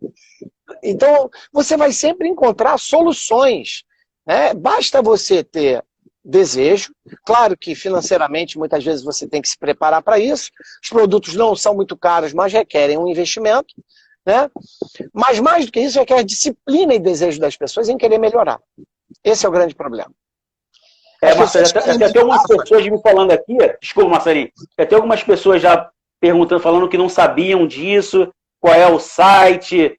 Então, você vai sempre encontrar soluções, né? Basta você ter desejo. Claro que financeiramente, muitas vezes, você tem que se preparar para isso. Os produtos não são muito caros, mas requerem um investimento, né? Mas mais do que isso, requer disciplina e desejo das pessoas em querer melhorar. Esse é o grande problema. Marcelo, até algumas pessoas me falando aqui, desculpa, Marcelinho, até algumas pessoas já perguntando, falando que não sabiam disso, qual é o site,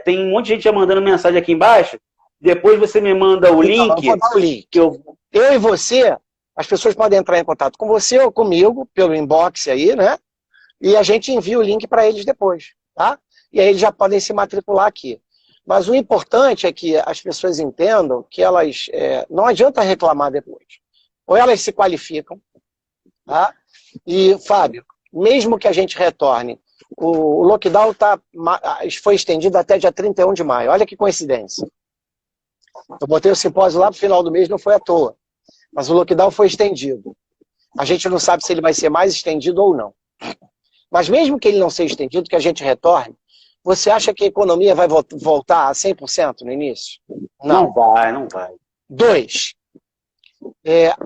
tem um monte de gente já mandando mensagem aqui embaixo, depois você me manda o link. Eu vou dar o link. Eu e você, as pessoas podem entrar em contato com você ou comigo, pelo inbox aí, né? E a gente envia o link para eles depois, tá? E aí eles já podem se matricular aqui. Mas o importante é que as pessoas entendam que elas... não adianta reclamar depois. Ou elas se qualificam, tá? E, Fábio, mesmo que a gente retorne, o lockdown foi estendido até dia 31 de maio. Olha que coincidência. Eu botei o simpósio lá para o final do mês, não foi à toa. Mas o lockdown foi estendido. A gente não sabe se ele vai ser mais estendido ou não. Mas mesmo que ele não seja estendido, que a gente retorne, você acha que a economia vai voltar a 100% no início? Não vai, não vai. 2.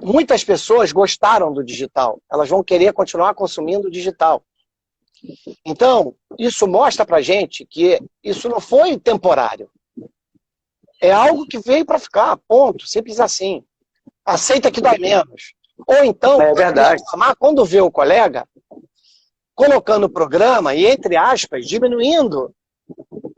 Muitas pessoas gostaram do digital. Elas vão querer continuar consumindo o digital. Então, isso mostra pra gente que isso não foi temporário. É algo que veio para ficar, ponto. Simples assim. Aceita que dói menos. Ou então, é verdade. Quando vê o colega colocando o programa e, entre aspas, diminuindo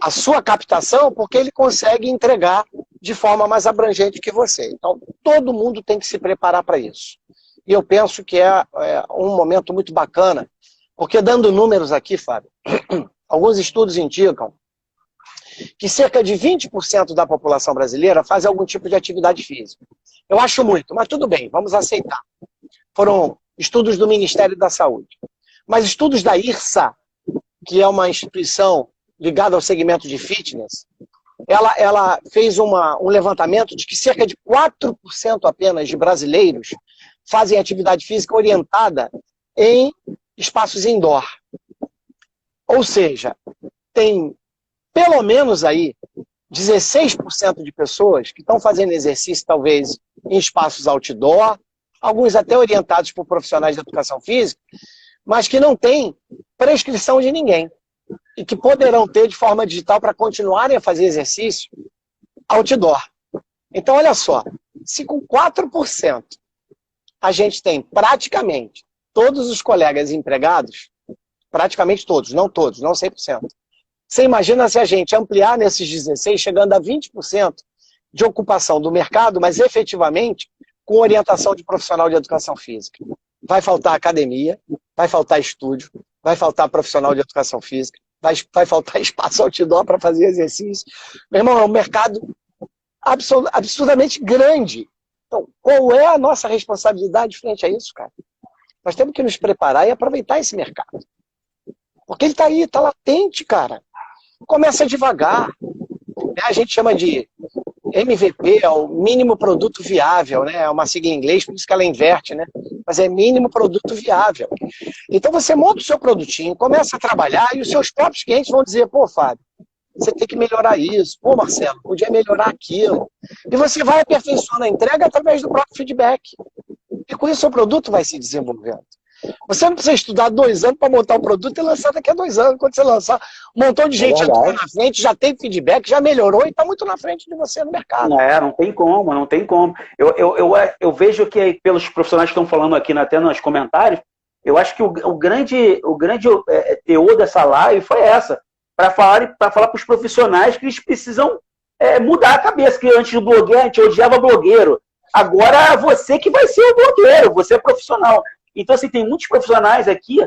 a sua captação, porque ele consegue entregar de forma mais abrangente que você. Então, todo mundo tem que se preparar para isso. E eu penso que é um momento muito bacana, porque dando números aqui, Fábio, alguns estudos indicam que cerca de 20% da população brasileira faz algum tipo de atividade física. Eu acho muito, mas tudo bem, vamos aceitar. Foram estudos do Ministério da Saúde. Mas estudos da IRSA, que é uma instituição ligada ao segmento de fitness, ela fez um levantamento de que cerca de 4% apenas de brasileiros fazem atividade física orientada em espaços indoor. Ou seja, tem pelo menos aí 16% de pessoas que estão fazendo exercício talvez em espaços outdoor, alguns até orientados por profissionais de educação física, mas que não têm prescrição de ninguém e que poderão ter de forma digital para continuarem a fazer exercício outdoor. Então, olha só, se com 4% a gente tem praticamente todos os colegas empregados, praticamente todos, não 100%. Você imagina se a gente ampliar nesses 16%, chegando a 20% de ocupação do mercado, mas efetivamente com orientação de profissional de educação física. Vai faltar academia, vai faltar estúdio, vai faltar profissional de educação física, vai faltar espaço outdoor para fazer exercício. Meu irmão, é um mercado absurdamente grande. Então, qual é a nossa responsabilidade frente a isso, cara? Nós temos que nos preparar e aproveitar esse mercado. Porque ele está aí, está latente, cara. Começa devagar. A gente chama de MVP, é o mínimo produto viável, né? É uma sigla em inglês, por isso que ela inverte, né? mas é mínimo produto viável. Então você monta o seu produtinho, começa a trabalhar e os seus próprios clientes vão dizer, pô, Fábio, você tem que melhorar isso. Pô, Marcelo, podia melhorar aquilo. E você vai aperfeiçoando a entrega através do próprio feedback. E com isso o seu produto vai se desenvolvendo. Você não precisa estudar 2 anos para montar um produto e lançar daqui a 2 anos. Quando você lançar, um montão de gente já está na frente, já tem feedback, já melhorou e está muito na frente de você no mercado. Não tem como, não tem como. Eu vejo que pelos profissionais que estão falando aqui até nos comentários, eu acho que o grande teor dessa live foi essa, para falar para os profissionais que eles precisam mudar a cabeça, que antes do blogueiro, a gente odiava blogueiro. Agora você que vai ser o blogueiro, você é profissional. Então, assim, tem muitos profissionais aqui,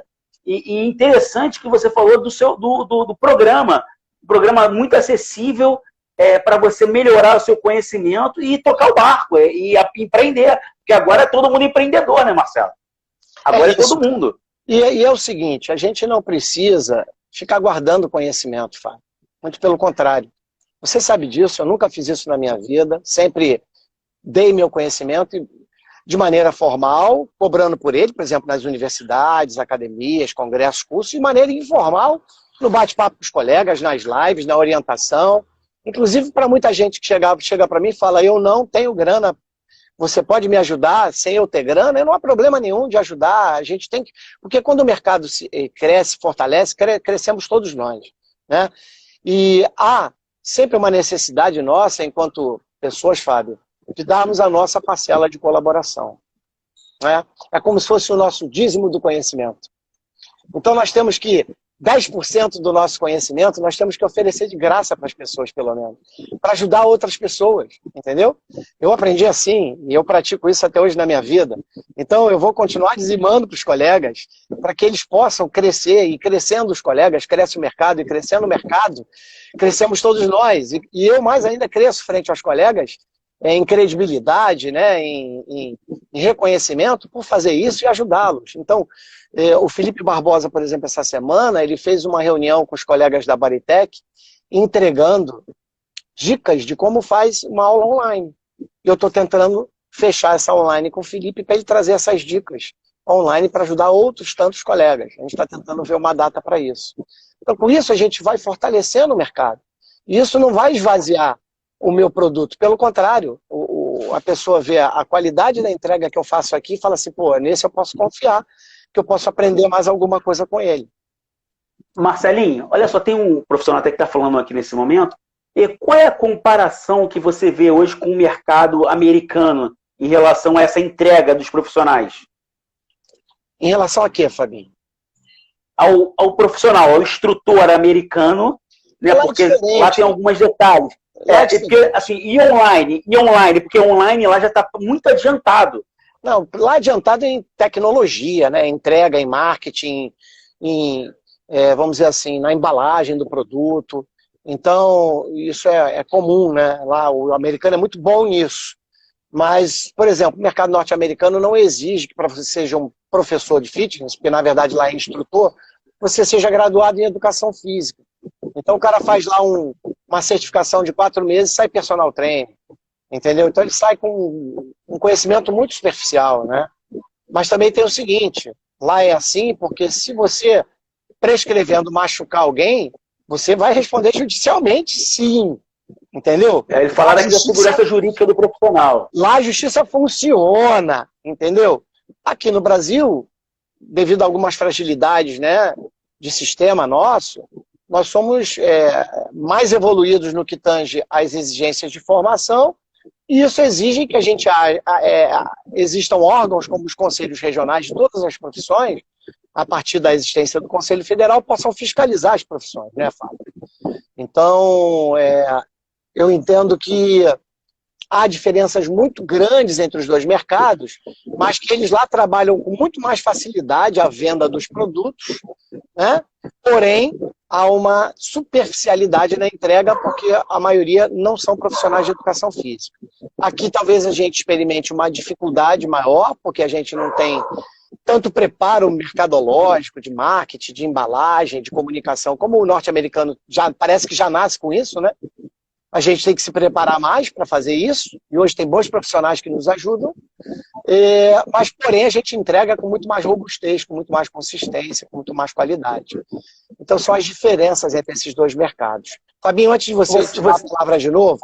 e interessante que você falou do programa. Um programa muito acessível para você melhorar o seu conhecimento e tocar o barco, e empreender. Porque agora é todo mundo empreendedor, né, Marcelo? Agora é todo mundo. E é o seguinte, a gente não precisa ficar guardando conhecimento, Fábio. Muito pelo contrário. Você sabe disso, eu nunca fiz isso na minha vida, sempre dei meu conhecimento de maneira formal, cobrando por ele, por exemplo, nas universidades, academias, congressos, cursos, de maneira informal, no bate-papo com os colegas, nas lives, na orientação. Inclusive, para muita gente que chega para mim e fala, eu não tenho grana, você pode me ajudar sem eu ter grana? Não há problema nenhum de ajudar, a gente tem que... Porque quando o mercado cresce, fortalece, crescemos todos nós, né? E há sempre uma necessidade nossa, enquanto pessoas, Fábio, de darmos a nossa parcela de colaboração. Né? É como se fosse o nosso dízimo do conhecimento. Então nós temos que, 10% do nosso conhecimento, nós temos que oferecer de graça para as pessoas, pelo menos. Para ajudar outras pessoas, entendeu? Eu aprendi assim, e eu pratico isso até hoje na minha vida. Então eu vou continuar dizimando para os colegas, para que eles possam crescer, e crescendo os colegas, cresce o mercado, e crescendo o mercado, crescemos todos nós. E eu mais ainda cresço frente aos colegas, em credibilidade, né, em reconhecimento por fazer isso e ajudá-los. Então, o Felipe Barbosa, por exemplo, essa semana, ele fez uma reunião com os colegas da Baritec, entregando dicas de como faz uma aula online. Eu estou tentando fechar essa online com o Felipe para ele trazer essas dicas online para ajudar outros tantos colegas. A gente está tentando ver uma data para isso. Então, com isso, a gente vai fortalecendo o mercado. E isso não vai esvaziar o meu produto. Pelo contrário, a pessoa vê a qualidade da entrega que eu faço aqui e fala assim, pô, nesse eu posso confiar, que eu posso aprender mais alguma coisa com ele. Marcelinho, olha só, tem um profissional até que está falando aqui nesse momento, e qual é a comparação que você vê hoje com o mercado americano em relação a essa entrega dos profissionais? Em relação a quê, Fabinho? Ao profissional, ao instrutor americano, né, porque lá tem alguns detalhes. Porque, assim, e online, porque online lá já está muito adiantado. Não, lá adiantado em tecnologia, né? Entrega, em marketing, vamos dizer assim, na embalagem do produto. Então, isso é comum, né? Lá o americano é muito bom nisso. Mas, por exemplo, o mercado norte-americano não exige que para você seja um professor de fitness, porque na verdade lá é instrutor, você seja graduado em educação física. Então o cara faz lá uma certificação de 4 meses e sai personal trainer, entendeu? Então ele sai com um conhecimento muito superficial, né? Mas também tem o seguinte, lá é assim porque se você, prescrevendo, machucar alguém, você vai responder judicialmente, sim, entendeu? Eles falaram aqui da segurança jurídica do profissional. Lá a justiça funciona, entendeu? Aqui no Brasil, devido a algumas fragilidades, né, de sistema nosso, nós somos mais evoluídos no que tange às exigências de formação, e isso exige que a gente existam órgãos como os conselhos regionais de todas as profissões, a partir da existência do Conselho Federal, possam fiscalizar as profissões, né, Fábio? Então, eu entendo que há diferenças muito grandes entre os dois mercados, mas que eles lá trabalham com muito mais facilidade a venda dos produtos, né? Porém, há uma superficialidade na entrega, porque a maioria não são profissionais de educação física. Aqui talvez a gente experimente uma dificuldade maior, porque a gente não tem tanto preparo mercadológico, de marketing, de embalagem, de comunicação, como o norte-americano já parece que já nasce com isso, né? A gente tem que se preparar mais para fazer isso, e hoje tem bons profissionais que nos ajudam, Mas, porém, a gente entrega com muito mais robustez, com muito mais consistência, com muito mais qualidade. Então, são as diferenças entre esses dois mercados. Fabinho, antes de você dar a palavra de novo,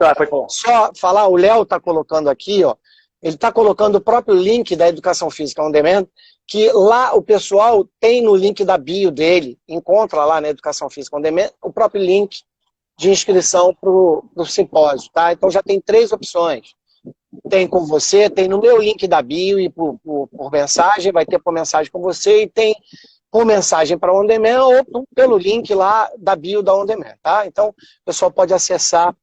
só falar, o Léo está colocando aqui, ó, ele está colocando o próprio link da Educação Física On Demand, que lá o pessoal tem no link da bio dele, encontra lá na Educação Física On Demand, o próprio link de inscrição para o simpósio, tá? Então já tem 3 opções. Tem com você, tem no meu link da bio e por mensagem, vai ter por mensagem com você, e tem por mensagem para On Demand ou pelo link lá da bio da On Demand, tá? Então, o pessoal pode acessar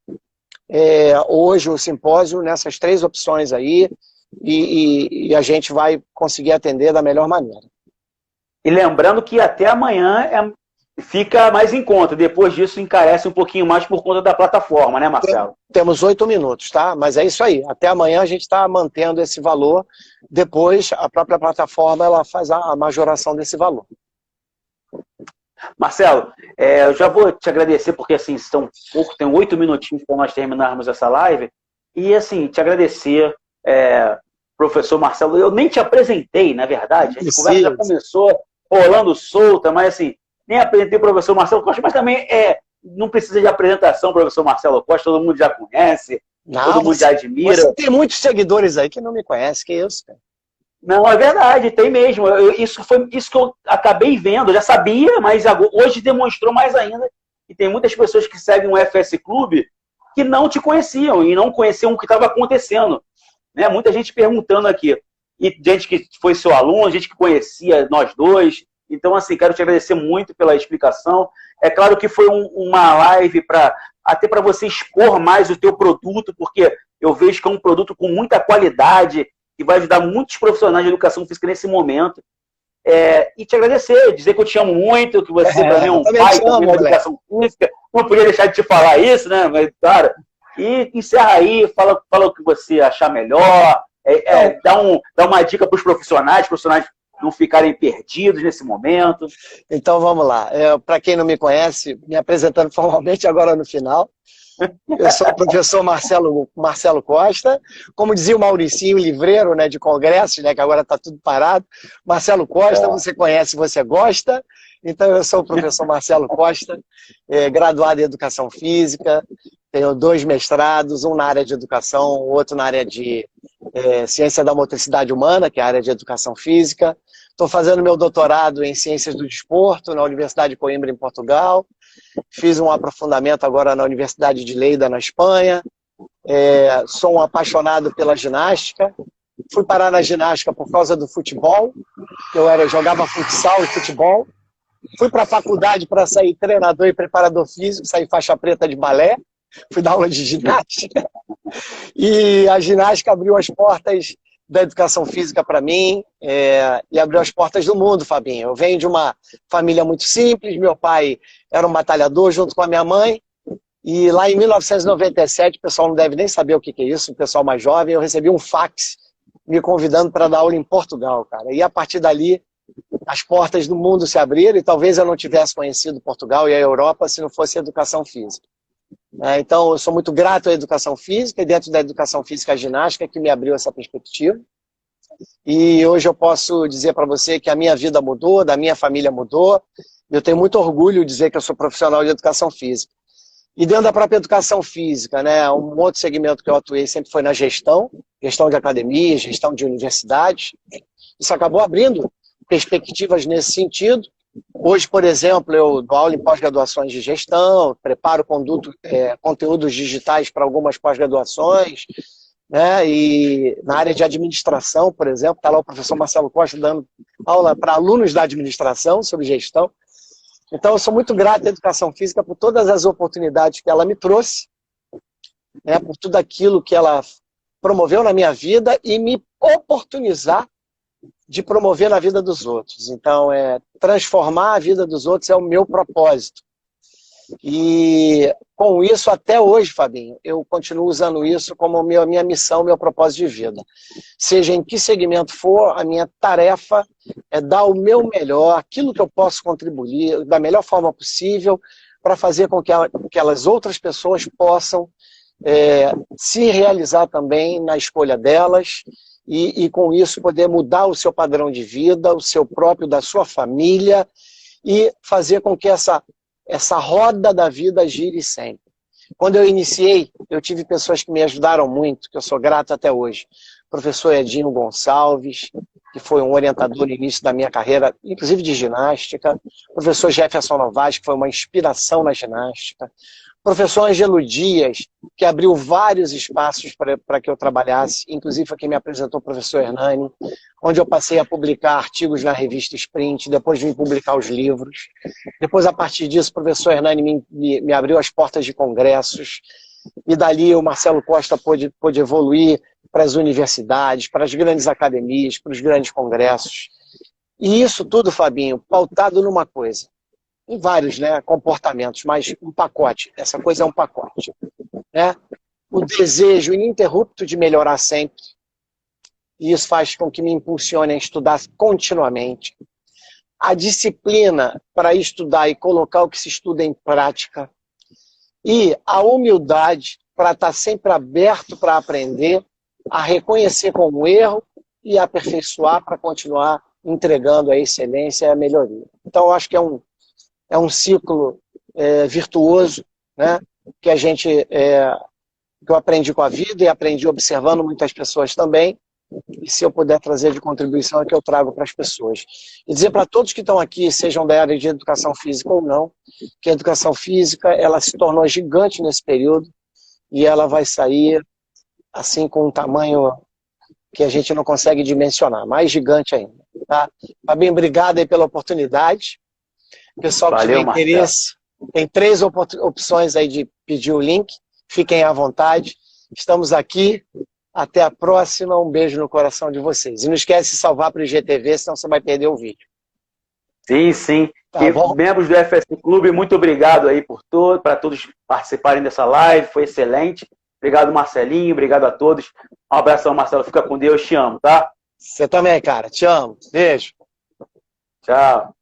hoje o simpósio nessas 3 opções aí e a gente vai conseguir atender da melhor maneira. E lembrando que até amanhã fica mais em conta, depois disso encarece um pouquinho mais por conta da plataforma, né, Marcelo? Temos 8 minutos, tá? Mas é isso aí, até amanhã a gente está mantendo esse valor, depois a própria plataforma ela faz a majoração desse valor. Marcelo, eu já vou te agradecer, porque assim, tem 8 minutinhos para nós terminarmos essa live, e assim, te agradecer, professor Marcelo, eu nem te apresentei, na verdade, a conversa já começou rolando solta, mas assim, nem apresentei o professor Marcelo Costa, mas também não precisa de apresentação, professor Marcelo Costa, todo mundo já conhece, todo mundo já admira. Você tem muitos seguidores aí que não me conhecem, que isso, cara. Não, é verdade, tem mesmo. Isso foi isso que eu acabei vendo, eu já sabia, mas hoje demonstrou mais ainda que tem muitas pessoas que seguem o FS Clube que não te conheciam e não conheciam o que estava acontecendo. Né? Muita gente perguntando aqui. E gente que foi seu aluno, gente que conhecia nós dois. Então, assim, quero te agradecer muito pela explicação. É claro que foi uma live até para você expor mais o teu produto, porque eu vejo que é um produto com muita qualidade, que vai ajudar muitos profissionais de educação física nesse momento. E te agradecer, dizer que eu te amo muito, que você também é um pai também da educação física. Não podia deixar de te falar isso, né? Mas, cara, e encerra aí, fala o que você achar melhor, dá uma dica para os profissionais não ficarem perdidos nesse momento. Então vamos lá. Para quem não me conhece, me apresentando formalmente agora no final, eu sou o professor Marcelo Costa, como dizia o Mauricinho, livreiro, né, de congressos, né, que agora está tudo parado. Marcelo Costa, você conhece, você gosta. Então eu sou o professor Marcelo Costa, graduado em Educação Física, tenho 2 mestrados, um na área de educação, outro na área de Ciência da Motricidade Humana, que é a área de Educação Física. Estou fazendo meu doutorado em Ciências do Desporto na Universidade de Coimbra, em Portugal. Fiz um aprofundamento agora na Universidade de Lleida, na Espanha. Sou um apaixonado pela ginástica. Fui parar na ginástica por causa do futebol. Eu jogava futsal e futebol. Fui para a faculdade para sair treinador e preparador físico, sair faixa preta de balé. Fui dar aula de ginástica. E a ginástica abriu as portas da educação física para mim e abriu as portas do mundo, Fabinho. Eu venho de uma família muito simples, meu pai era um batalhador junto com a minha mãe, e lá em 1997, o pessoal não deve nem saber o que é isso, o pessoal mais jovem, eu recebi um fax me convidando para dar aula em Portugal, cara. E a partir dali, as portas do mundo se abriram, e talvez eu não tivesse conhecido Portugal e a Europa se não fosse a educação física. Então, eu sou muito grato à educação física, e dentro da educação física a ginástica que me abriu essa perspectiva. E hoje eu posso dizer para você que a minha vida mudou, da minha família mudou. Eu tenho muito orgulho de dizer que eu sou profissional de educação física. E dentro da própria educação física, né, um outro segmento que eu atuei sempre foi na gestão de academias, gestão de universidades. Isso acabou abrindo perspectivas nesse sentido. Hoje, por exemplo, eu dou aula em pós-graduações de gestão, preparo conteúdos digitais para algumas pós-graduações, né? E na área de administração, por exemplo, está lá o professor Marcelo Costa dando aula para alunos da administração sobre gestão. Então, eu sou muito grato à educação física por todas as oportunidades que ela me trouxe, né? Por tudo aquilo que ela promoveu na minha vida e me oportunizar de promover na vida dos outros. Então, transformar a vida dos outros é o meu propósito. E com isso, até hoje, Fabinho, eu continuo usando isso como a minha missão, meu propósito de vida. Seja em que segmento for, a minha tarefa é dar o meu melhor, aquilo que eu posso contribuir da melhor forma possível para fazer com que aquelas outras pessoas possam se realizar também na escolha delas e com isso poder mudar o seu padrão de vida, o seu próprio, da sua família, e fazer com que essa roda da vida gire sempre. Quando eu iniciei, eu tive pessoas que me ajudaram muito, que eu sou grato até hoje. O professor Edinho Gonçalves, que foi um orientador no início da minha carreira, inclusive de ginástica. O professor Jefferson Novaes, que foi uma inspiração na ginástica. O professor Ângelo Dias, que abriu vários espaços para que eu trabalhasse, inclusive foi quem me apresentou o professor Hernani, onde eu passei a publicar artigos na revista Sprint, depois vim publicar os livros. Depois, a partir disso, o professor Hernani me abriu as portas de congressos, e dali o Marcelo Costa pôde evoluir para as universidades, para as grandes academias, para os grandes congressos. E isso tudo, Fabinho, pautado numa coisa, em vários, né, comportamentos, mas um pacote. Essa coisa é um pacote, né? O desejo ininterrupto de melhorar sempre. E isso faz com que me impulsione a estudar continuamente. A disciplina para estudar e colocar o que se estuda em prática. E a humildade para estar sempre aberto para aprender, a reconhecer como erro e aperfeiçoar para continuar entregando a excelência e a melhoria. Então, eu acho que é um ciclo virtuoso, né? Que eu aprendi com a vida e aprendi observando muitas pessoas também. E se eu puder trazer de contribuição é que eu trago para as pessoas. E dizer para todos que estão aqui, sejam da área de educação física ou não, que a educação física ela se tornou gigante nesse período e ela vai sair assim com um tamanho que a gente não consegue dimensionar, mais gigante ainda. Tá? Fabinho, obrigado aí pela oportunidade. Pessoal que tiver interesse, tem 3 opções aí de pedir o link, fiquem à vontade. Estamos aqui. Até a próxima, um beijo no coração de vocês. E não esquece de salvar para o IGTV, senão você vai perder o vídeo. Sim, sim. Tá bom? Membros do FS Clube, muito obrigado aí para todos participarem dessa live, foi excelente. Obrigado, Marcelinho, obrigado a todos. Um abração, Marcelo, fica com Deus, te amo, tá? Você também, cara, te amo. Beijo. Tchau.